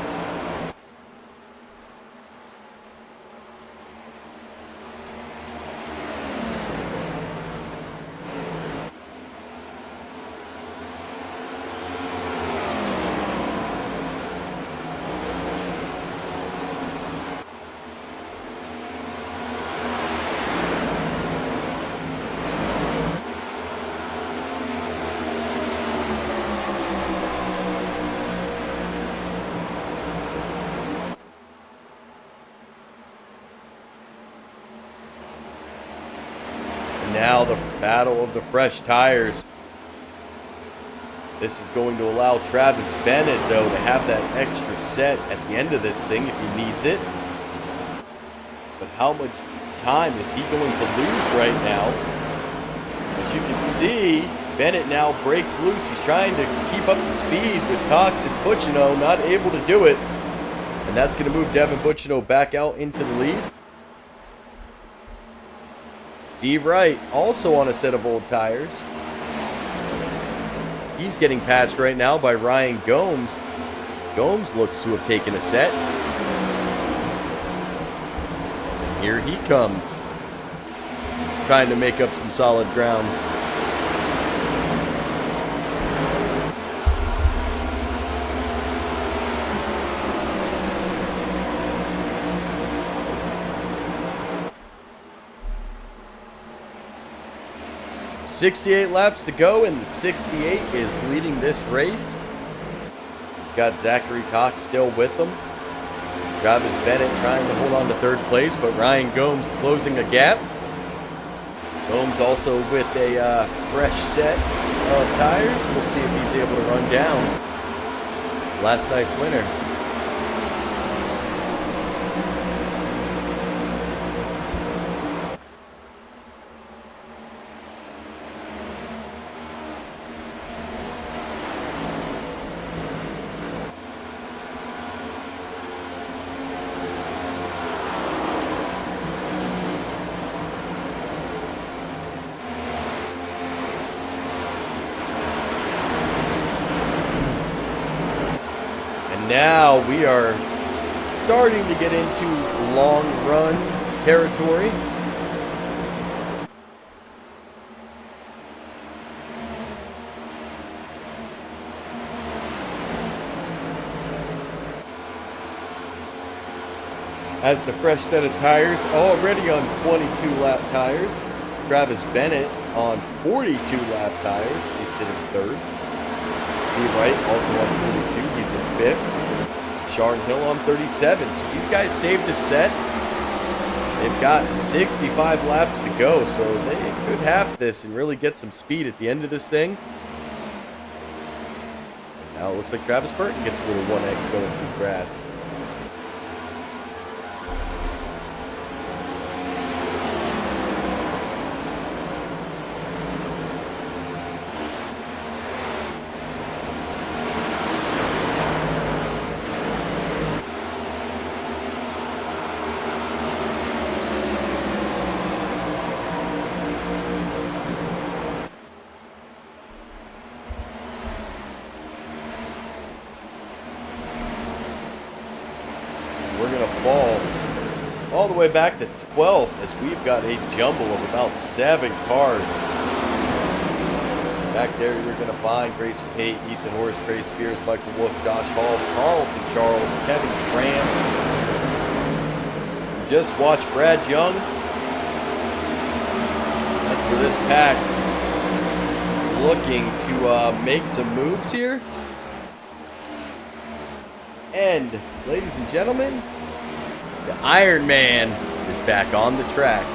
Now the battle of the fresh tires. This is going to allow Travis Bennett, though, to have that extra set at the end of this thing if he needs it. But how much time is he going to lose right now? As you can see, Bennett now breaks loose. He's trying to keep up the speed with Cox and Butchino, not able to do it. And that's going to move Devin Butchino back out into the lead. Steve Wright also on a set of old tires. He's getting passed right now by Ryan Gomes. Gomes looks to have taken a set. And here he comes, trying to make up some solid ground. .68 laps to go, and the 68 is leading this race. He's got Zachary Cox still with him. Travis Bennett trying to hold on to third place, but Ryan Gomes closing a gap. Gomes also with a fresh set of tires. We'll see if he's able to run down last night's winner. Now we are starting to get into long run territory. As the fresh set of tires already on 22 lap tires. Travis Bennett on 42 lap tires. He's sitting third. Steve Wright also on 42. He's in fifth. Sharon Hill on 37. So these guys saved a set. They've got 65 laps to go, so they could have this and really get some speed at the end of this thing. And now it looks like Travis Burton gets a little 1X going through the grass. We're going to fall all the way back to 12th as we've got a jumble of about 7 cars. Back there you're going to find Grayson Pate, Ethan Horst, Trey Spears, Michael Wolf, Josh Hall, Carlton Charles, Kevin Tran. Just watch Brad Young. That's for this pack. Looking to make some moves here. And, ladies and gentlemen, the Iron Man is back on the track.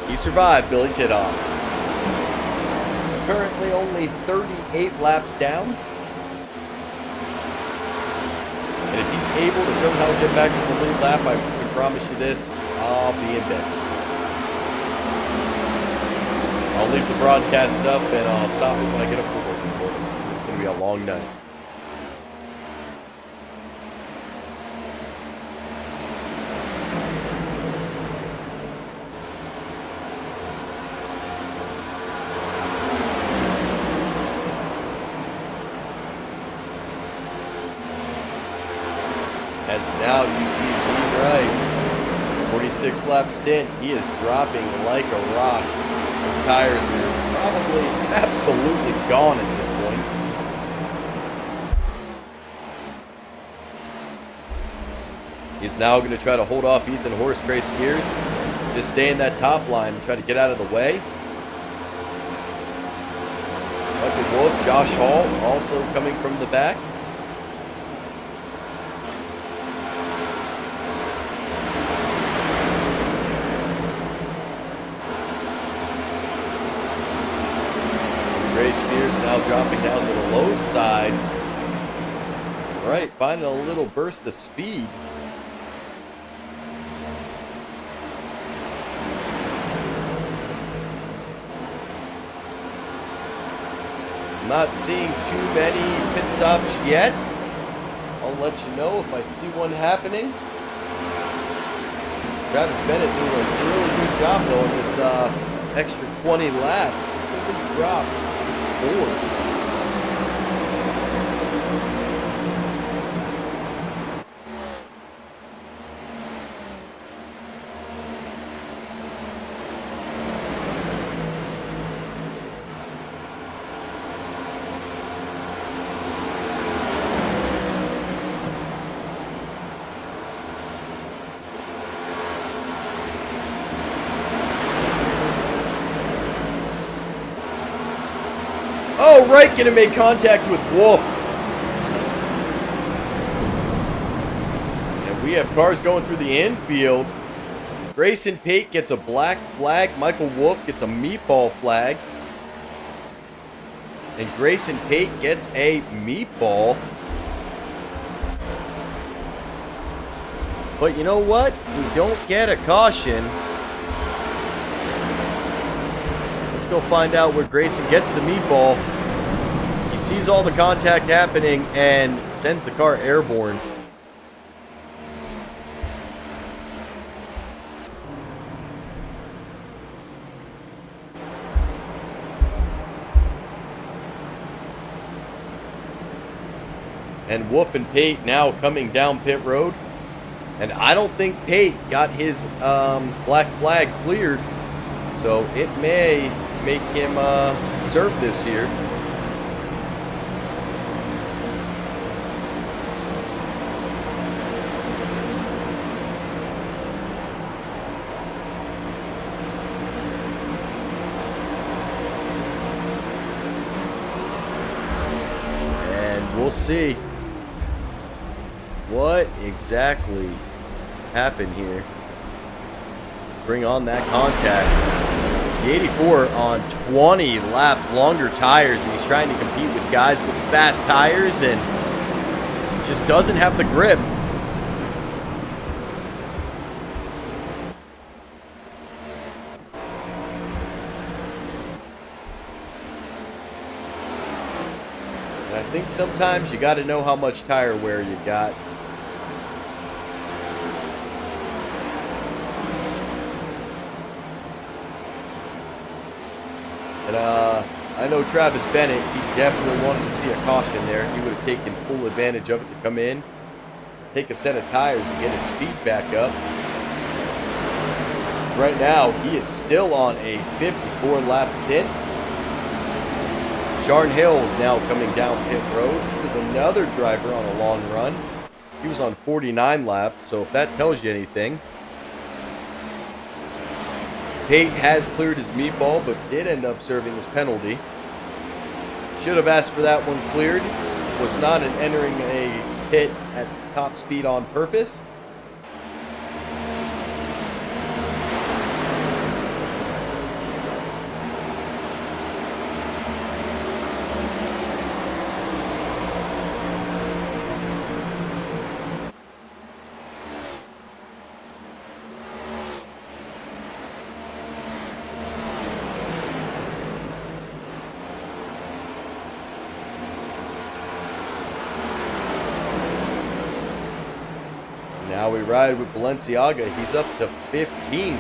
He survived Billy Titoff. He's currently only 38 laps down. And if he's able to somehow get back to the lead lap, I can promise you this, I'll be in bed. I'll leave the broadcast up and I'll stop it when I get up to work. It's going to be a long night. As now you see Lee Wright, 46 lap stint, he is dropping like a rock. His tires are probably absolutely gone at this point. He's now going to try to hold off Ethan Horst, Trey Spears. Just stay in that top line and try to get out of the way. Michael Wolf, Josh Hall also coming from the back. Trey Spears now dropping down to the low side. Right, finding a little burst of speed. Not seeing too many pit stops yet. I'll let you know if I see one happening. Travis Bennett doing a really good job though in this extra 20 laps. Somebody dropped 4. Oh, right, gonna make contact with Wolf. And we have cars going through the infield. Grayson Pate gets a black flag. Michael Wolf gets a meatball flag. And Grayson Pate gets a meatball. But you know what? We don't get a caution. Let's go find out where Grayson gets the meatball. He sees all the contact happening and sends the car airborne. And Wolf and Pate now coming down pit road. And I don't think Pate got his black flag cleared. So it may make him serve this here. And we'll see. what exactly happened here. Bring on that contact. The 84 on 20 lap longer tires, and he's trying to compete with guys with fast tires and just doesn't have the grip. And I think sometimes you got to know how much tire wear you got. And I know Travis Bennett, he definitely wanted to see a caution there. He would have taken full advantage of it to come in, take a set of tires and get his speed back up. Right now, he is still on a 54 lap stint. Sharn Hill is now coming down pit road. He was another driver on a long run. He was on 49 laps, so if that tells you anything. Pate has cleared his meatball, but did end up serving his penalty. Should have asked for that one cleared. Was not an entering a pit at top speed on purpose. Now we ride with Balenciaga. He's up to 15.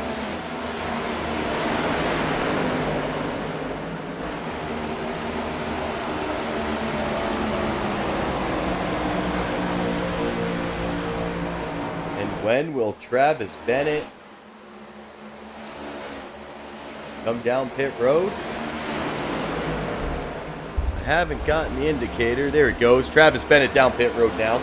And when will Travis Bennett come down pit road? I haven't gotten the indicator. There it goes. Travis Bennett down pit road now.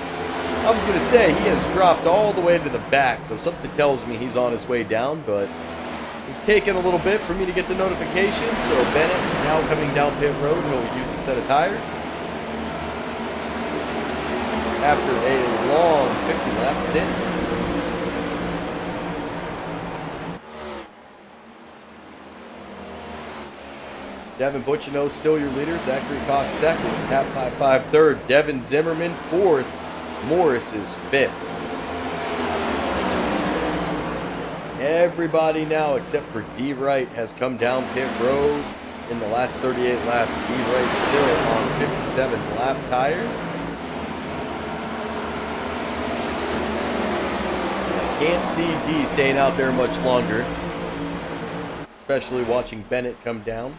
I was going to say, he has dropped all the way to the back, so something tells me he's on his way down, but it was taking a little bit for me to get the notification, so Bennett now coming down pit road. He'll use a set of tires. After a long 50-lap stint. Devin Butchino still your leader. Zachary Cox second. Pat 55 third. Devin Zimmerman fourth. Morris is fifth. Everybody now except for D. Wright has come down pit road in the last 38 laps. D. Wright still on 57 lap tires. Can't see D staying out there much longer, especially watching Bennett come down.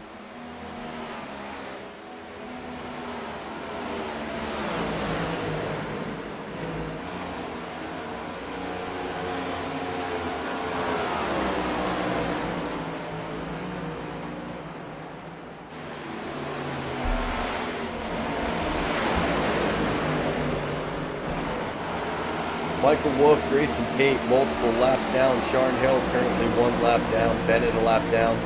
Michael Wolf, Grayson Pate, multiple laps down. Sharn Hill currently 1 lap down. Bennett a lap down.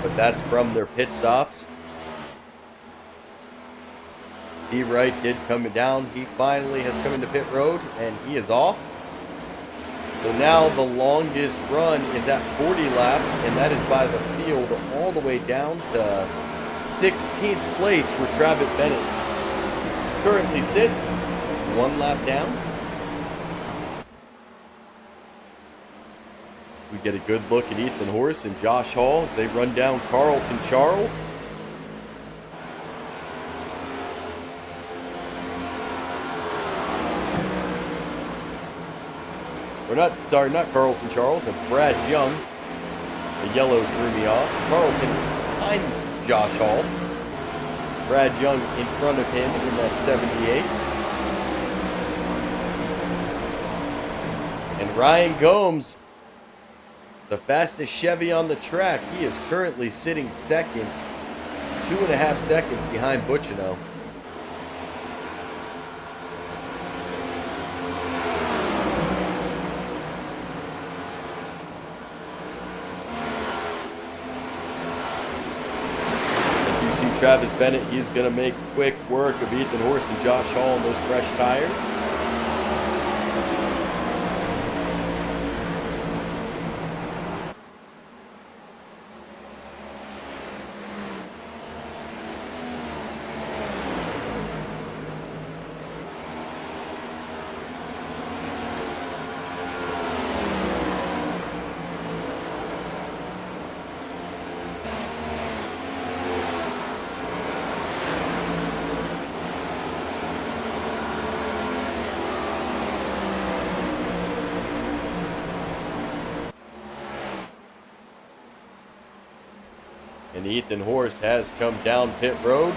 But that's from their pit stops. D. Wright did come down. He finally has come into pit road, and he is off. So now the longest run is at 40 laps, and that is by the field all the way down to 16th place, where Travis Bennett currently sits. 1 lap down. We get a good look at Ethan Horse and Josh Hall as they run down Carlton Charles. Not Carlton Charles, that's Brad Young. The yellow threw me off. Carlton is behind Josh Hall. Brad Young in front of him in that 78. And Ryan Gomes, the fastest Chevy on the track, he is currently sitting second, 2.5 seconds behind Butchino. As you see Travis Bennett, he's going to make quick work of Ethan Horse and Josh Hall on those fresh tires. And Ethan Horst has come down pit road.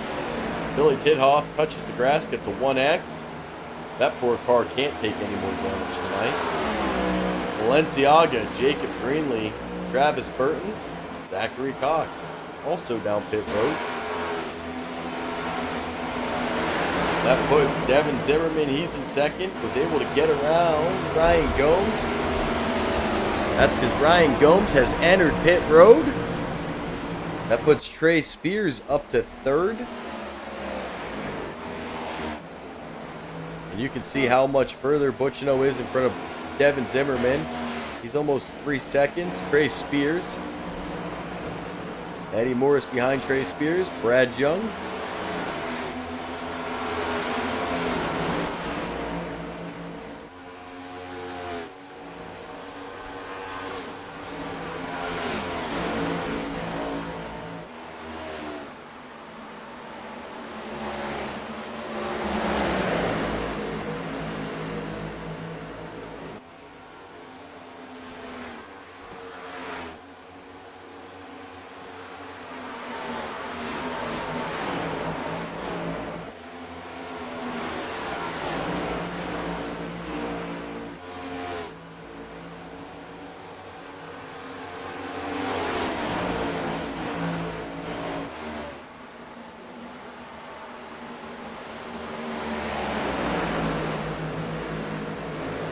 Billy Tithoff touches the grass, gets a 1X. That poor car can't take any more damage tonight. Balenciaga, Jacob Greenlee, Travis Burton, Zachary Cox, also down pit road. That puts Devin Zimmerman, he's in second, was able to get around Ryan Gomes. That's because Ryan Gomes has entered pit road. That puts Trey Spears up to third. And you can see how much further Butchino is in front of Devin Zimmerman. He's almost 3 seconds. Trey Spears. Eddie Morris behind Trey Spears. Brad Young.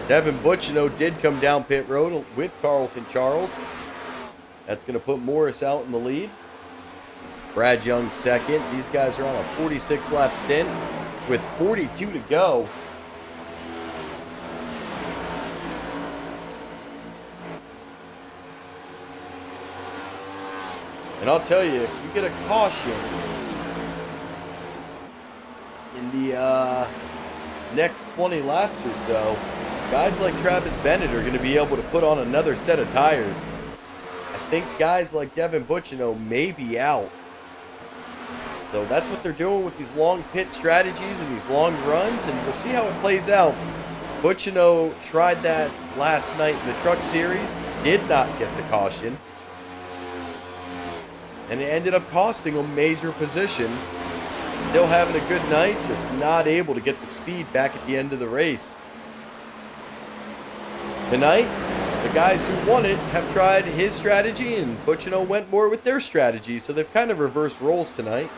Devin Butchino did come down pit road with Carlton Charles. That's going to put Morris out in the lead. Brad Young second. These guys are on a 46-lap stint with 42 to go. And I'll tell you, if you get a caution in the next 20 laps or so, guys like Travis Bennett are going to be able to put on another set of tires. I think guys like Devin Butchino may be out. So that's what they're doing with these long pit strategies and these long runs, and we'll see how it plays out. Butchino tried that last night in the Truck Series, did not get the caution, and it ended up costing him major positions. Still having a good night, just not able to get the speed back at the end of the race. Tonight, the guys who won it have tried his strategy, and Butchino went more with their strategy, so they've kind of reversed roles tonight.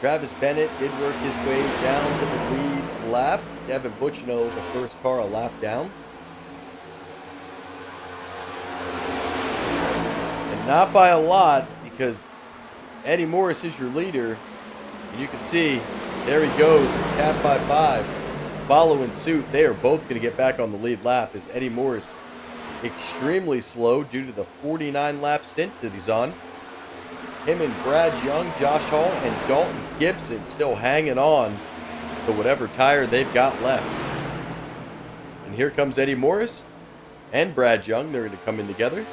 Travis Bennett did work his way down to the lead lap. Devin Butchino, the first car, a lap down. And not by a lot, because Eddie Morris is your leader. And you can see, there he goes, cap by 5. Following suit, they are both going to get back on the lead lap as Eddie Morris extremely slow due to the 49-lap stint that he's on. Him and Brad Young, Josh Hall, and Dalton Gibson still hanging on to whatever tire they've got left. And here comes Eddie Morris and Brad Young. They're going to come in together.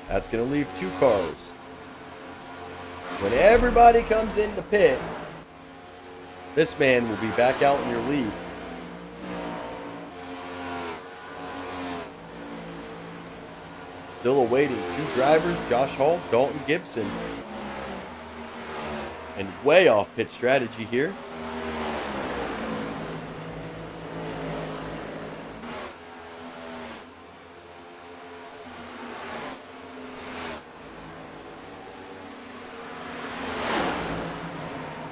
That's going to leave 2 cars. When everybody comes into pit, this man will be back out in your lead. Still awaiting 2 drivers, Josh Hall, Dalton Gibson. And way off pit strategy here.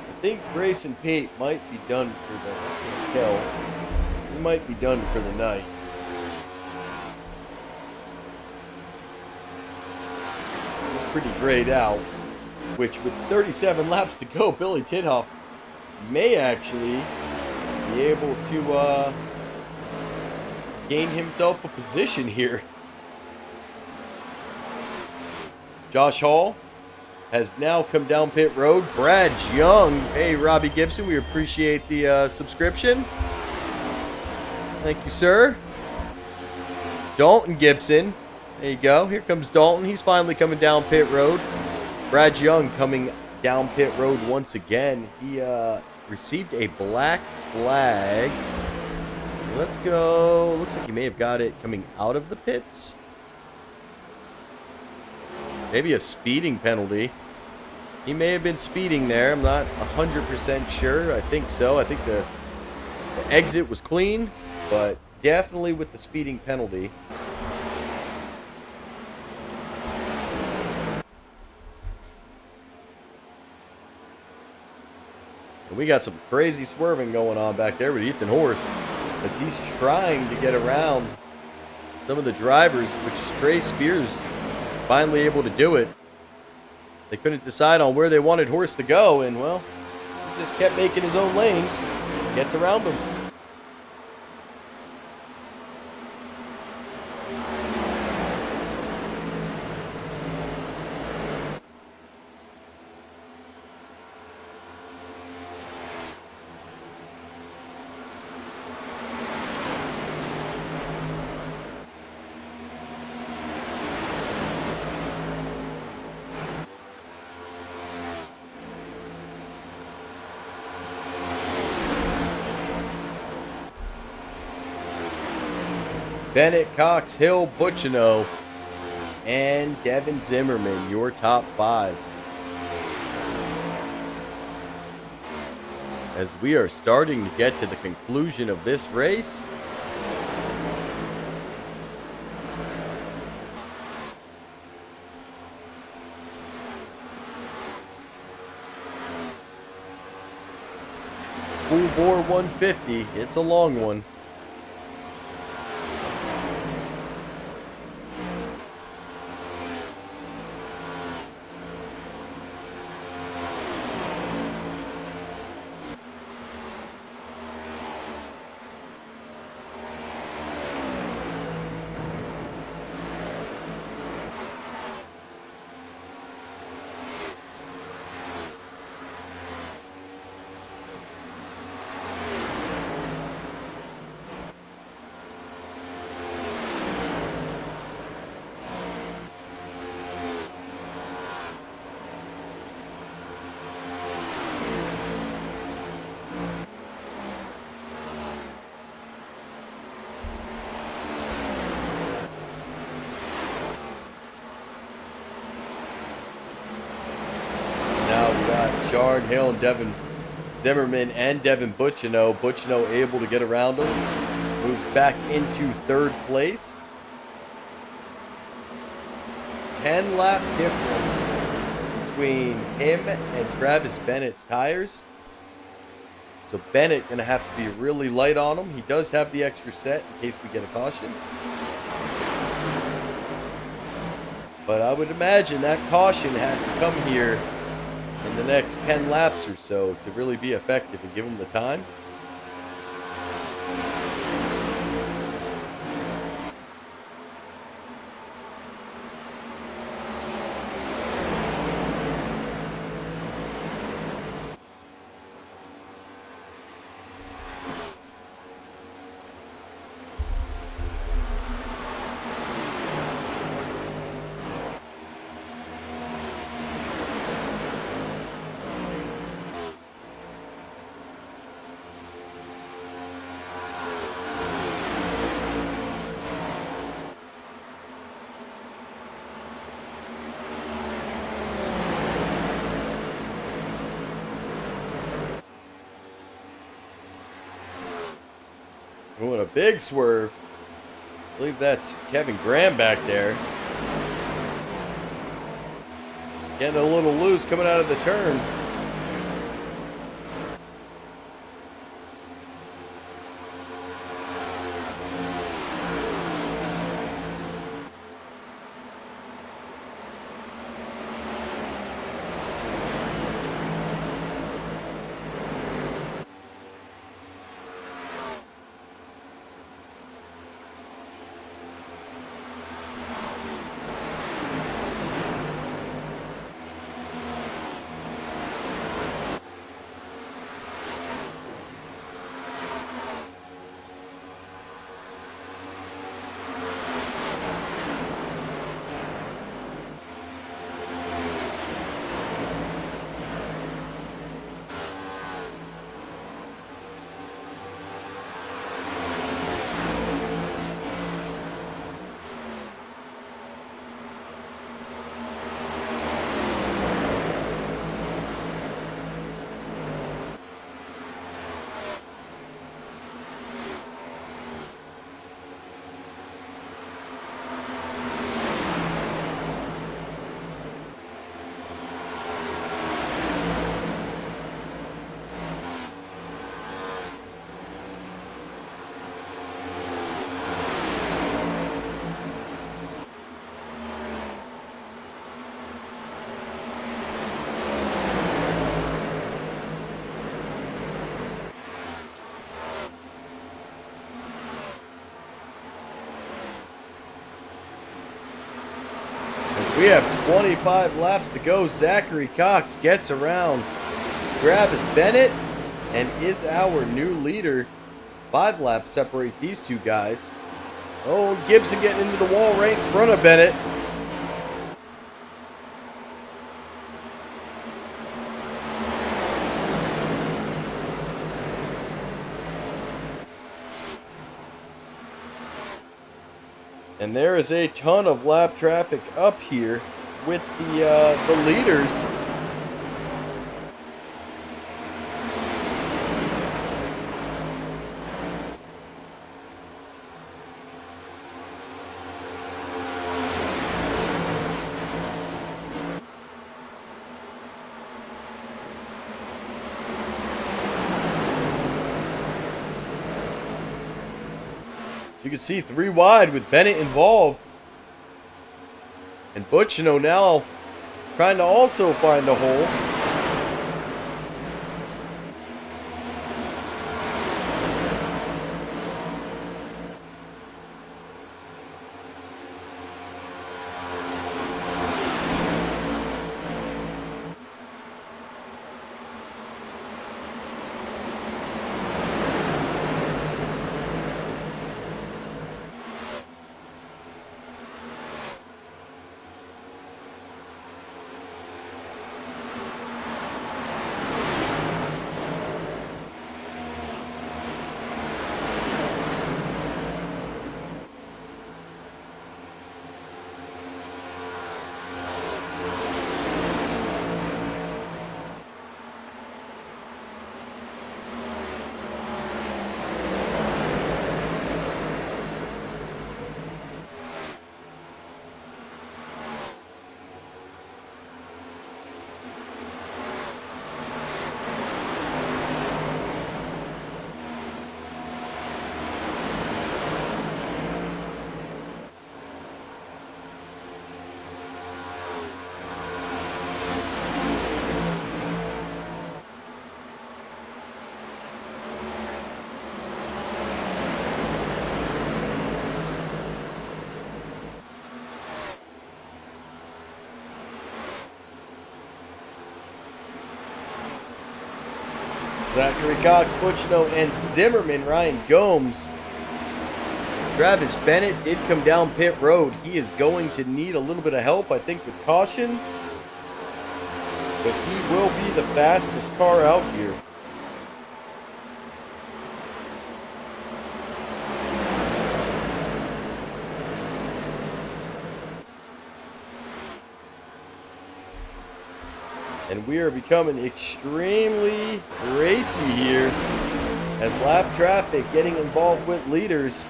I think Grayson Pate might be done for the kill. He might be done for the night. He's pretty grayed out, which with 37 laps to go, Billy Tithoff may actually be able to gain himself a position here. Josh Hall has now come down pit road. Brad Young. Hey, Robbie Gibson, we appreciate the subscription. Thank you, sir. Dalton Gibson. There you go. Here comes Dalton. He's finally coming down pit road. Brad Young coming down pit road once again. He received a black flag. Let's go. Looks like he may have got it coming out of the pits. Maybe a speeding penalty. He may have been speeding there. I'm not 100% sure. I think so. I think the exit was clean, but definitely with the speeding penalty. And we got some crazy swerving going on back there with Ethan Horst as he's trying to get around some of the drivers, which is Trey Spears finally able to do it. They couldn't decide on where they wanted Horst to go, and well, he just kept making his own lane. Gets around them. Bennett, Cox, Hill, Butchino, and Devin Zimmerman, your top 5. As we are starting to get to the conclusion of this race. Full bore 150, it's a long one. Shard, Hill, and Devin Zimmerman and Devin Butchino. Butchino able to get around him. Moves back into 3rd place. 10 lap difference between him and Travis Bennett's tires. So Bennett going to have to be really light on him. He does have the extra set in case we get a caution. But I would imagine that caution has to come here in the next 10 laps or so to really be effective and give them the time. Doing a big swerve. I believe that's Kevin Graham back there. Getting a little loose coming out of the turn. We have 25 laps to go. Zachary Cox gets around Travis Bennett and is our new leader. 5 laps separate these two guys. Oh, Gibson getting into the wall right in front of Bennett. And there is a ton of lap traffic up here with the leaders. You can see 3 wide with Bennett involved. And Butchino now trying to also find a hole. Zachary Cox, Butchino, and Zimmerman, Ryan Gomes. Travis Bennett did come down pit road. He is going to need a little bit of help, I think, with cautions. But he will be the fastest car out here. And we are becoming extremely racy here as lap traffic getting involved with leaders.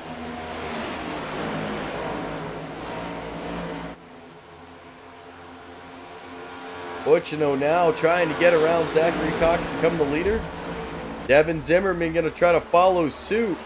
Butchino now trying to get around Zachary Cox, become the leader. Devin Zimmerman going to try to follow suit.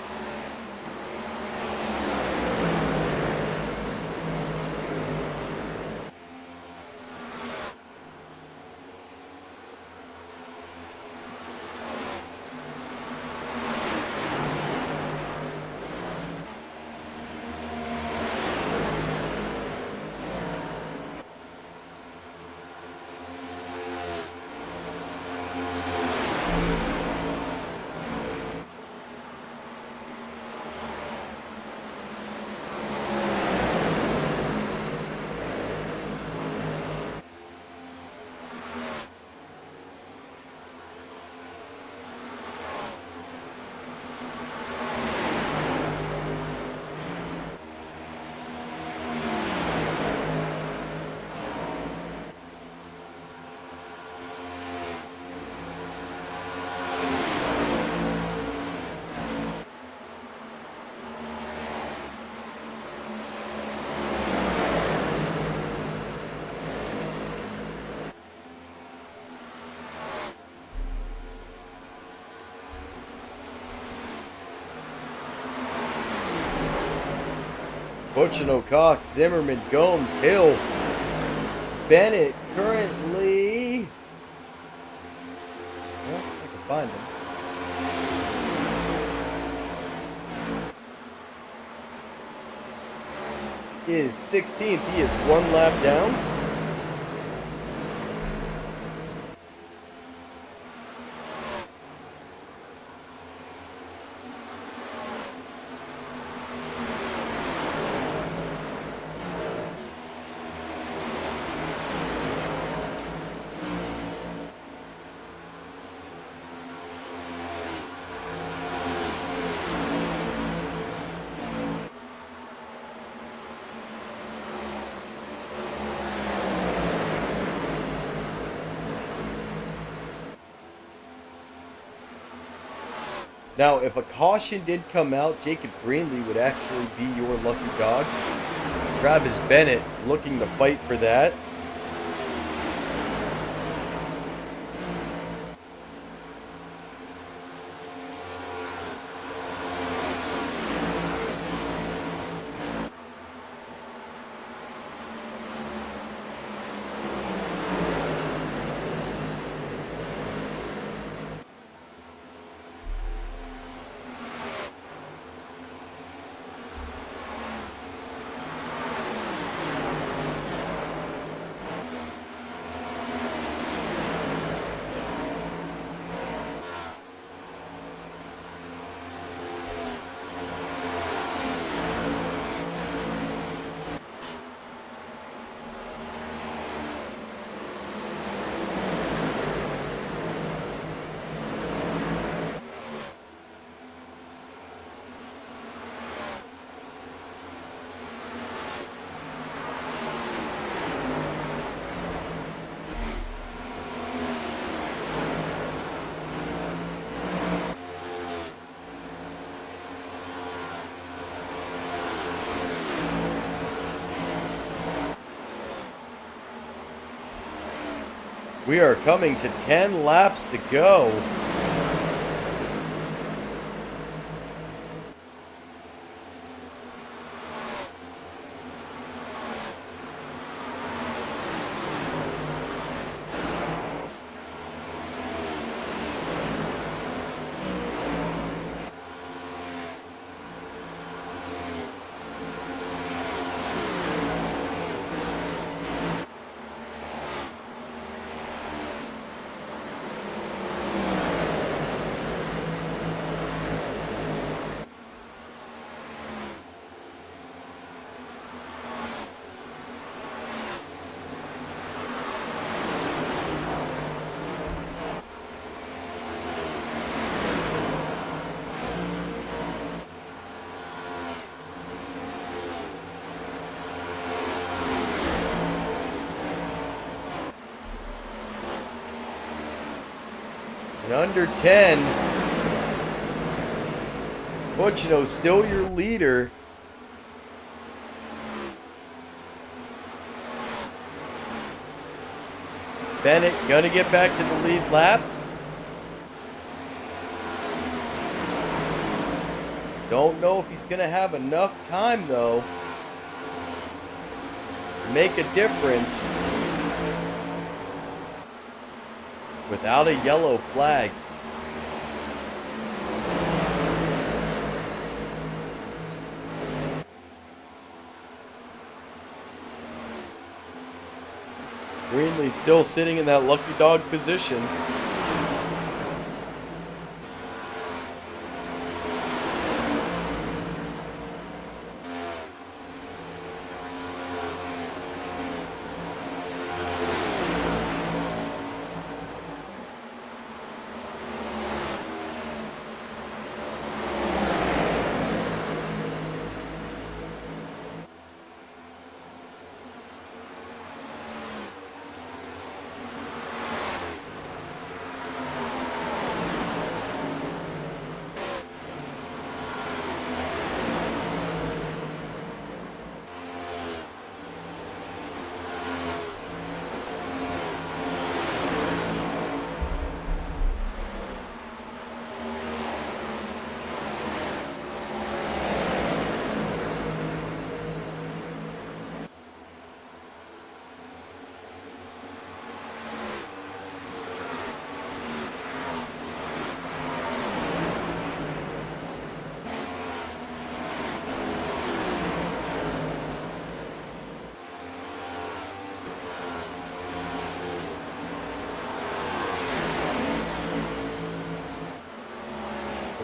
Butchino, Cox, Zimmerman, Gomes, Hill, Bennett currently. Well, I can find him. Is 16th. He is 1 lap down. Now, if a caution did come out, Jacob Greenlee would actually be your lucky dog. Travis Bennett looking to fight for that. We are coming to 10 laps to go. And under 10, Butchino still your leader. Bennett gonna get back to the lead lap. Don't know if he's gonna have enough time though to make a difference without a yellow flag. Greenlee still sitting in that lucky dog position.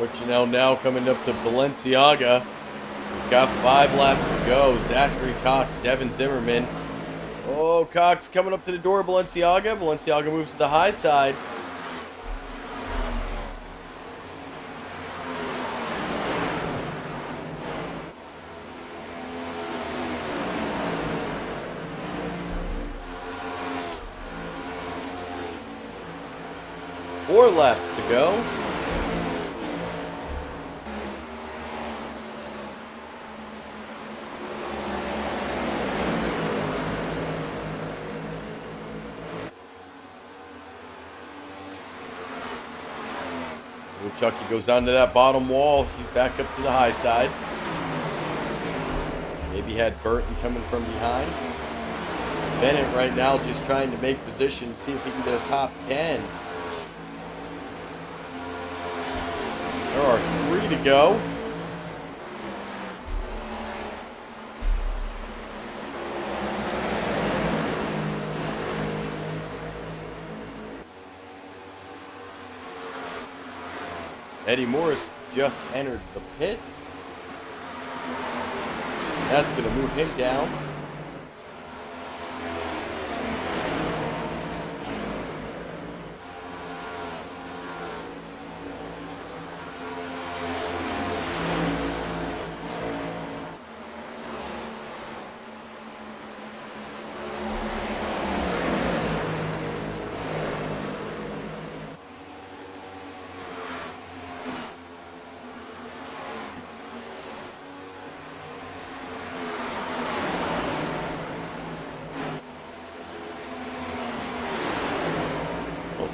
Fortunel now coming up to Balenciaga. We've got 5 laps to go. Zachary Cox, Devin Zimmerman. Oh, Cox coming up to the door of Balenciaga. Balenciaga moves to the high side. Four laps to go. Chucky goes onto that bottom wall. He's back up to the high side. Maybe had Burton coming from behind. Bennett right now just trying to make position, see if he can get a top 10. There are 3 to go. Eddie Morris just entered the pits. That's going to move him down.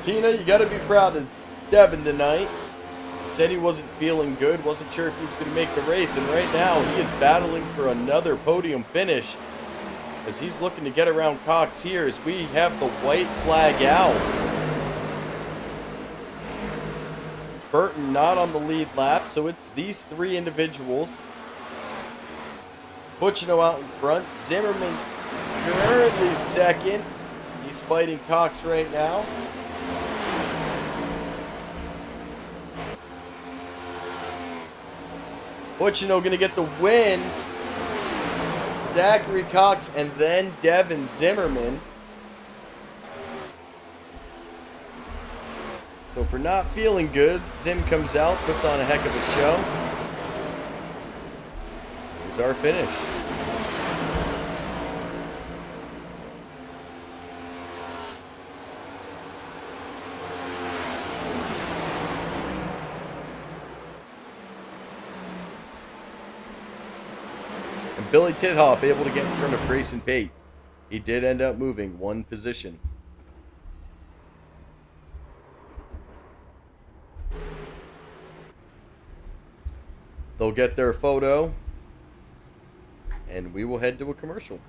Tina, you got to be proud of Devin tonight. He said he wasn't feeling good, wasn't sure if he was going to make the race, and right now he is battling for another podium finish as he's looking to get around Cox here as we have the white flag out. Burton not on the lead lap, so it's these 3 individuals. Butchino out in front. Zimmerman currently second. He's fighting Cox right now. Butchino going to get the win. Zachary Cox and then Devin Zimmerman. So for not feeling good, Zim comes out, puts on a heck of a show. Here's our finish. And Billy Tithoff able to get in front of Grayson Bate. He did end up moving 1 position. They'll get their photo, and we will head to a commercial.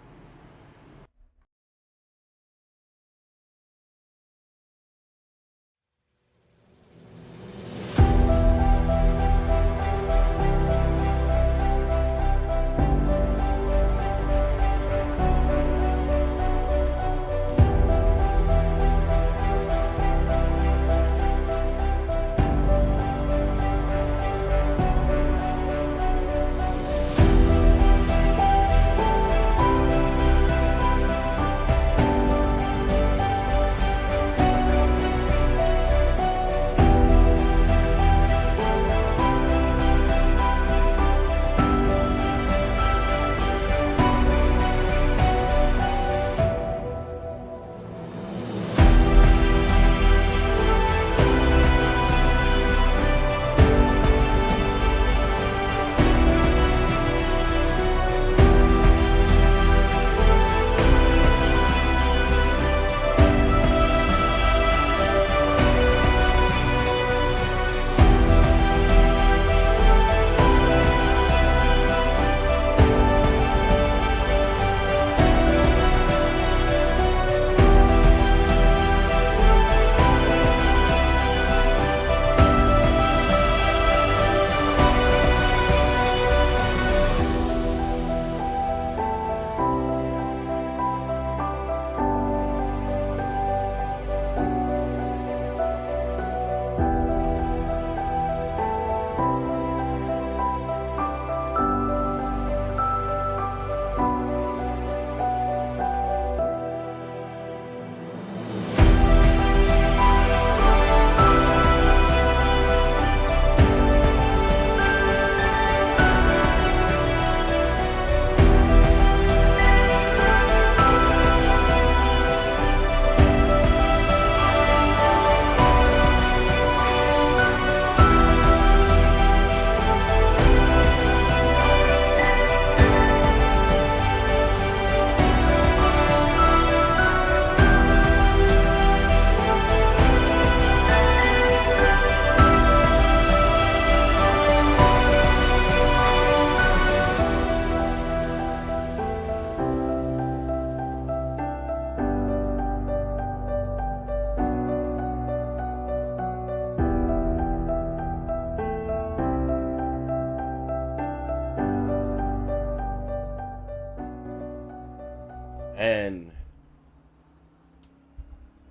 And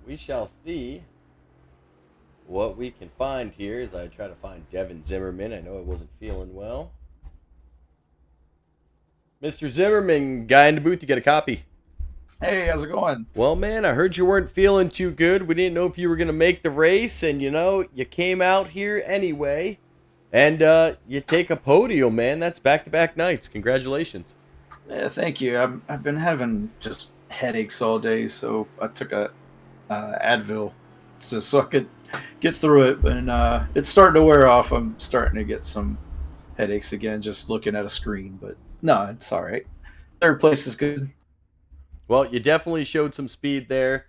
we shall see what we can find here as I try to find Devin Zimmerman. I know it wasn't feeling well. Mr. Zimmerman, guy in the booth, you get a copy. Hey, how's it going? Well, man, I heard you weren't feeling too good. We didn't know if you were going to make the race, and you came out here anyway. And you take a podium, man. That's back-to-back nights. Congratulations. Yeah, thank you. I've been having just headaches all day, so I took a Advil so I could get through it. And it's starting to wear off. I'm starting to get some headaches again just looking at a screen, but no, it's all right. Third place is good. Well, you definitely showed some speed there.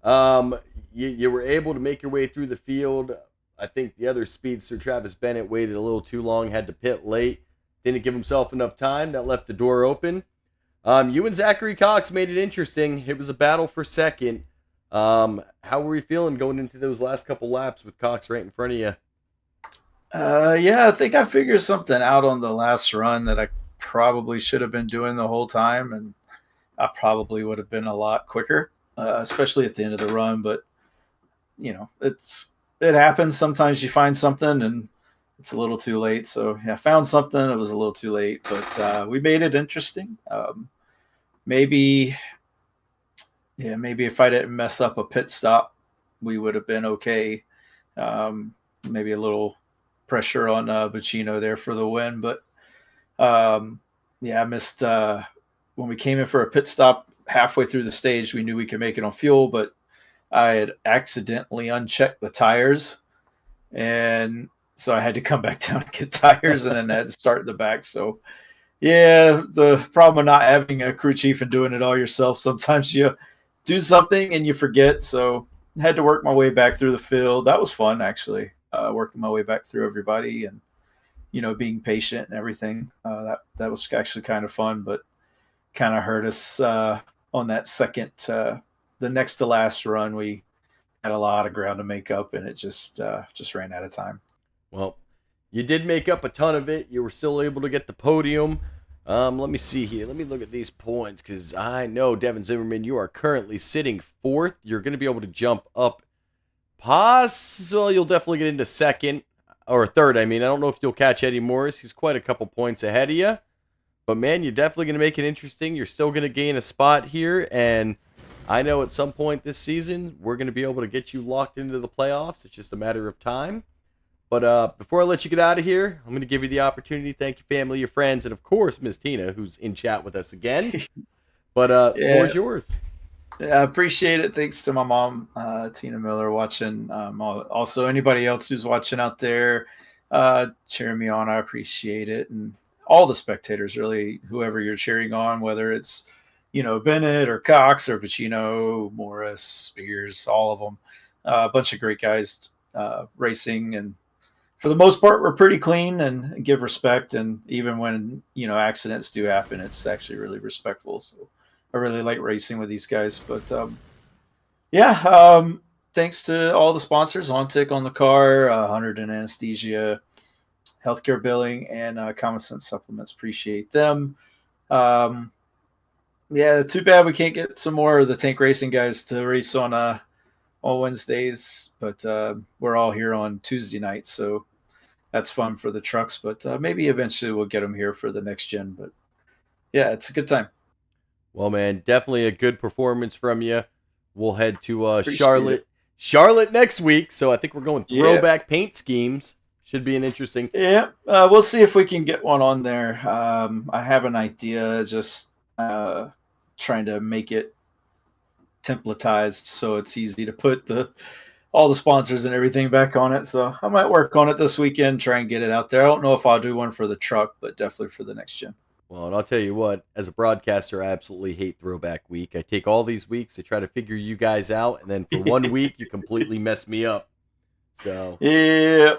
You were able to make your way through the field. I think the other speedster, Travis Bennett, waited a little too long, had to pit late. Didn't give himself enough time. That left the door open. You and Zachary Cox made it interesting. It was a battle for second. How were you feeling going into those last couple laps with Cox right in front of you? Yeah, I think I figured something out on the last run that I probably should have been doing the whole time, and I probably would have been a lot quicker, especially at the end of the run. But it happens. Sometimes you find something and it's a little too late. So yeah, I found something. It was a little too late, but we made it interesting. Maybe if I didn't mess up a pit stop, we would have been okay. Maybe a little pressure on Bacino there for the win, but I missed when we came in for a pit stop halfway through the stage. We knew we could make it on fuel, but I had accidentally unchecked the tires, and so I had to come back down and get tires, and then I had to start in the back. So yeah, the problem of not having a crew chief and doing it all yourself, sometimes you do something and you forget. So I had to work my way back through the field. That was fun, actually, working my way back through everybody and being patient and everything. That was actually kind of fun, but kind of hurt us on that second, the next to last run. We had a lot of ground to make up, and it just ran out of time. Well, you did make up a ton of it. You were still able to get the podium. Let me see here. Let me look at these points, because I know, Devin Zimmerman, you are currently sitting fourth. You're going to be able to jump up. Well, you'll definitely get into second. Or third, I mean. I don't know if you'll catch Eddie Morris. He's quite a couple points ahead of you. But, man, you're definitely going to make it interesting. You're still going to gain a spot here. And I know at some point this season, we're going to be able to get you locked into the playoffs. It's just a matter of time. But before I let you get out of here, I'm going to give you the opportunity. Thank your family, your friends, and, of course, Miss Tina, who's in chat with us again. But the floor's yours. Yeah, I appreciate it. Thanks to my mom, Tina Miller, watching. Also, anybody else who's watching out there, cheering me on, I appreciate it. And all the spectators, really, whoever you're cheering on, whether it's, Bennett or Cox or Pacino, Morris, Spears, all of them. A bunch of great guys racing. And for the most part, we're pretty clean and give respect. And even when, accidents do happen, it's actually really respectful. So I really like racing with these guys. But thanks to all the sponsors, OnTick on the car, 100 and Anesthesia, Healthcare Billing, and Common Sense Supplements. Appreciate them. Too bad we can't get some more of the tank racing guys to race on Wednesdays, but we're all here on Tuesday nights, so that's fun for the trucks. But maybe eventually we'll get them here for the next gen. But yeah, it's a good time. Well, man, definitely a good performance from you. We'll head to Charlotte next week, so I think we're going throwback paint schemes. Should be an interesting. Yeah, we'll see if we can get one on there. I have an idea, just trying to make it templatized so it's easy to put all the sponsors and everything back on it. So I might work on it this weekend, try and get it out there. I don't know if I'll do one for the truck, but definitely for the next gen. Well, and I'll tell you what, as a broadcaster, I absolutely hate Throwback Week. I take all these weeks to try to figure you guys out, and then for 1 week, you completely mess me up. So yeah.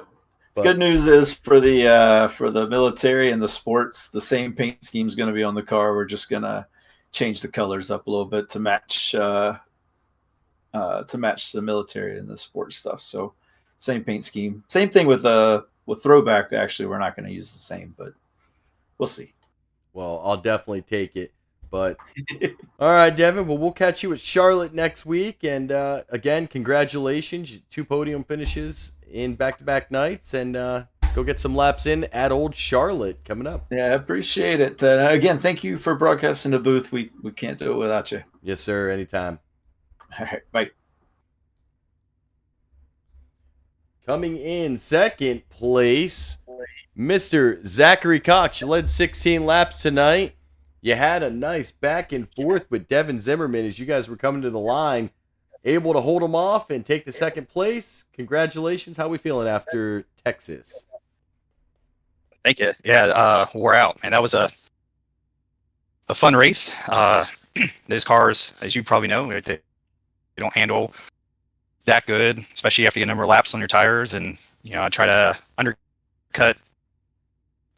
But good news is for the military and the sports, the same paint scheme is going to be on the car. We're just going to change the colors up a little bit to match the military and the sports stuff. So same paint scheme. Same thing with Throwback. Actually, we're not going to use the same, but we'll see. Well, I'll definitely take it. But all right, Devin. Well, we'll catch you at Charlotte next week. And again, congratulations, 2 podium finishes in back-to-back nights, and go get some laps in at Old Charlotte coming up. Yeah, I appreciate it. Again, thank you for broadcasting the booth. We can't do it without you. Yes, sir. Anytime. All right, bye. Coming in second place, Mr. Zachary Cox. You led 16 laps tonight. You had a nice back and forth with Devin Zimmerman as you guys were coming to the line. Able to hold him off and take the second place. Congratulations. How we feeling after Texas? Thank you. Yeah, we're out, and that was a fun race. Those cars, as you probably know, they don't handle that good, especially after you get a number of laps on your tires. And I try to undercut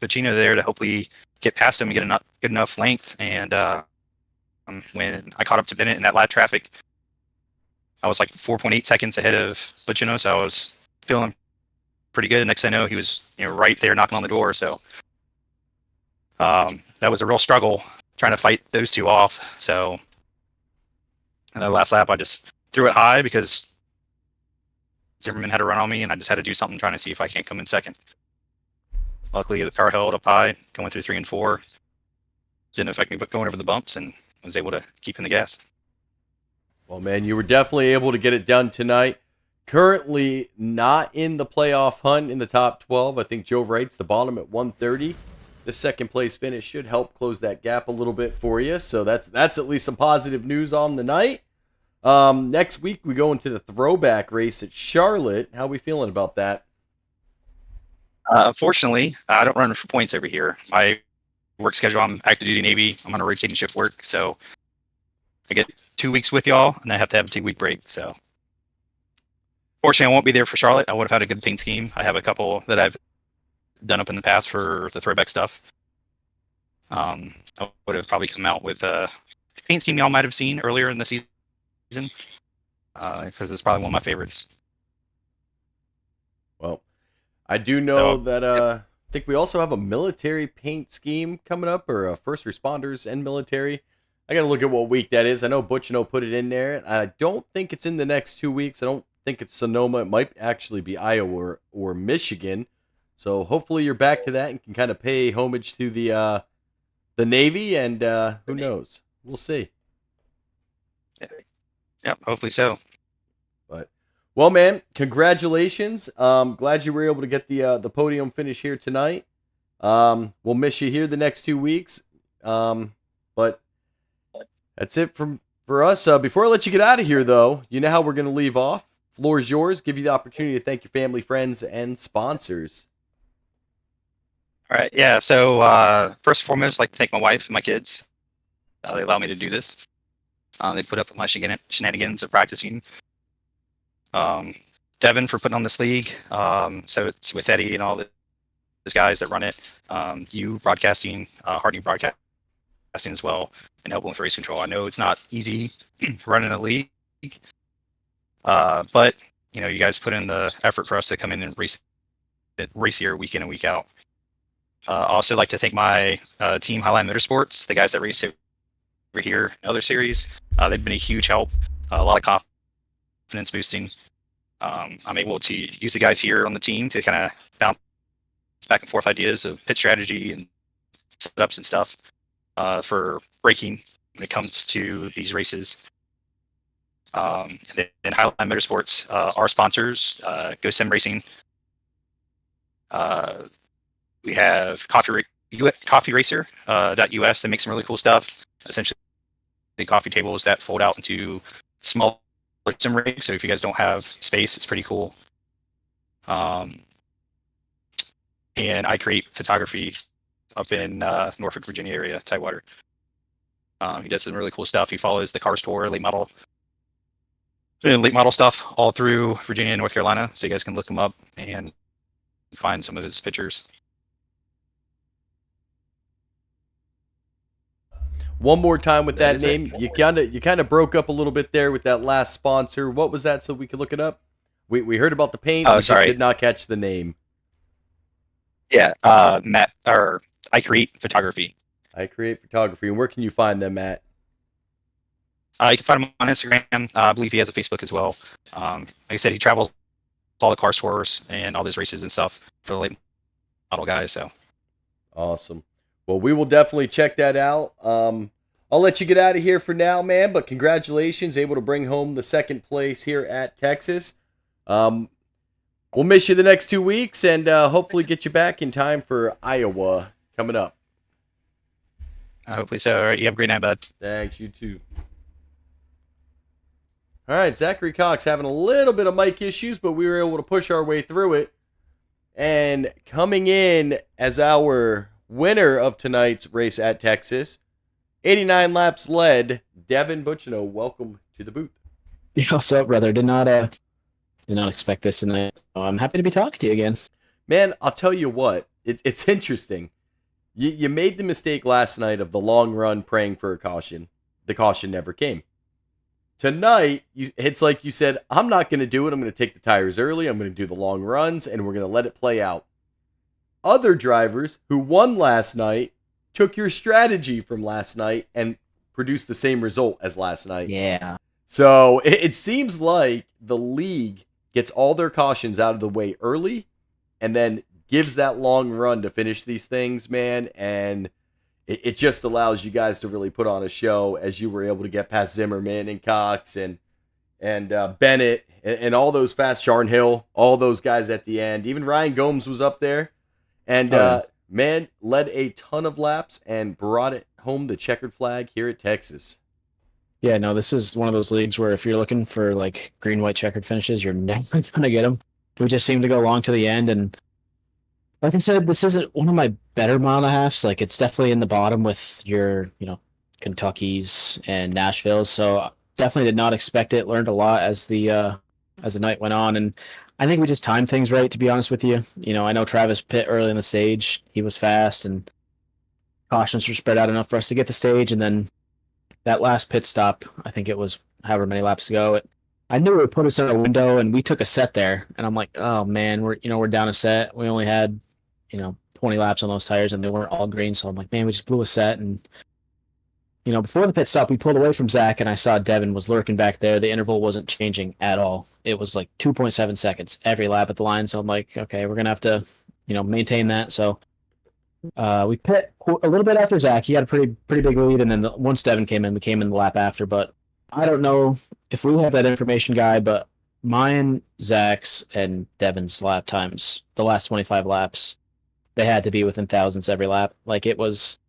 Pacino there to hopefully get past him and get enough length. And when I caught up to Bennett in that lap traffic, I was like 4.8 seconds ahead of Pacino, so I was feeling pretty good. Next thing I know, he was right there knocking on the door. So that was a real struggle trying to fight those two off. So in the last lap, I just threw it high because Zimmerman had to run on me, and I just had to do something trying to see if I can't come in second. Luckily, the car held up high, going through 3 and 4. Didn't affect me, but going over the bumps, and was able to keep in the gas. Well, man, you were definitely able to get it done tonight. Currently not in the playoff hunt in the top 12. I think Joe Wright's the bottom at 130. The second place finish should help close that gap a little bit for you. So that's at least some positive news on the night. Next week we go into the throwback race at Charlotte. How are we feeling about that? Fortunately, I don't run for points every year. My work schedule, I'm active duty Navy. I'm on a rotating shift work, so I get 2 weeks with y'all, and I have to have a 2-week break. So fortunately, I won't be there for Charlotte. I would have had a good paint scheme. I have a couple that I've done up in the past for the throwback stuff. I would have probably come out with a paint scheme y'all might have seen earlier in the season, because it's probably one of my favorites. Well, I do know that I think we also have a military paint scheme coming up, or first responders and military. I got to look at what week that is. I know Butchino put it in there. I don't think it's in the next 2 weeks. I don't think it's Sonoma. It might actually be Iowa or Michigan. So hopefully you're back to that and can kind of pay homage to the Navy, and who knows? We'll see. Yeah, hopefully so. But well, man, congratulations. Glad you were able to get the podium finish here tonight. We'll miss you here the next 2 weeks. But that's it for us. Before I let you get out of here, though, you know how we're going to leave off. Floor is yours. Give you the opportunity to thank your family, friends, and sponsors. All right. Yeah. So first and foremost, I'd like to thank my wife and my kids. They allow me to do this. They put up with my shenanigans of practicing. Devin for putting on this league. So it's with Eddie and all those guys that run it. You broadcasting, Howdy broadcasting as well, and helping with race control. I know it's not easy running a league, but you guys put in the effort for us to come in and race here week in and week out. Also like to thank my team, Highline Motorsports, the guys that race over here in other series. They've been a huge help, a lot of confidence boosting. I'm able to use the guys here on the team to kind of bounce back and forth ideas of pit strategy and setups and stuff for braking when it comes to these races. And then Highline Motorsports, our sponsors, Go Sim Racing. We have Coffee Racer .us that makes some really cool stuff. Essentially, the coffee tables that fold out into small sim rigs. So if you guys don't have space, it's pretty cool. And I create photography up in Norfolk, Virginia area, Tidewater. He does some really cool stuff. He follows the car store, late model stuff all through Virginia and North Carolina. So you guys can look him up and find some of his pictures. One more time with that name. You kind of broke up a little bit there with that last sponsor. What was that, so we could look it up? We heard about the paint. We just did not catch the name. Yeah, Matt, or I create photography. I Create Photography. And where can you find them at? You can find him on Instagram. I believe he has a Facebook as well. Like I said, he travels all the car stores and all those races and stuff for the late model guys. So Awesome. Well, we will definitely check that out. I'll let you get out of here for now, man, but congratulations, able to bring home the second place here at Texas. We'll miss you the next 2 weeks and hopefully get you back in time for Iowa coming up. hopefully so. All right, you have a great night, bud. Thanks, you too. All right, Zachary Cox having a little bit of mic issues, but we were able to push our way through it. And coming in as our winner of tonight's race at Texas, 89 laps led, Devin Butchino. Welcome to the booth. Yeah, what's up, brother? Did not expect this tonight. I'm happy to be talking to you again. Man, I'll tell you what, it's interesting. You made the mistake last night of the long run praying for a caution. The caution never came. Tonight, it's like you said, I'm not going to do it. I'm going to take the tires early. I'm going to do the long runs, and we're going to let it play out. Other drivers who won last night took your strategy from last night and produced the same result as last night. Yeah. So it seems like the league gets all their cautions out of the way early and then gives that long run to finish these things, man. And it just allows you guys to really put on a show as you were able to get past Zimmerman and Cox and Bennett and all those fast Sharnhill, all those guys at the end. Even Ryan Gomes was up there and, man, led a ton of laps and brought it home the checkered flag here at Texas. Yeah, no, this is one of those leagues where if you're looking for like green, white checkered finishes, you're never going to get them. We just seem to go long to the end. And like I said, this isn't one of my better mile and a halves. Like it's definitely in the bottom with your, Kentuckys and Nashville's. So definitely did not expect it. Learned a lot as the night went on. And I think we just timed things right, to be honest with you. I know Travis pit early in the stage. He was fast and cautions were spread out enough for us to get the stage. And then that last pit stop, I think it was however many laps ago, I knew it would put us in a window, and we took a set there. And I'm like, oh man, we're down a set. We only had 20 laps on those tires, and they weren't all green. So I'm like, man, we just blew a set. And before the pit stop, we pulled away from Zach, and I saw Devin was lurking back there. The interval wasn't changing at all. It was like 2.7 seconds every lap at the line. So I'm like, okay, we're gonna have to maintain that. So we pit a little bit after Zach. He had a pretty big lead, and then once Devin came in, we came in the lap after. But I don't know if we have that information guy, but mine, Zach's, and Devin's lap times, the last 25 laps, they had to be within thousands every lap. Like it was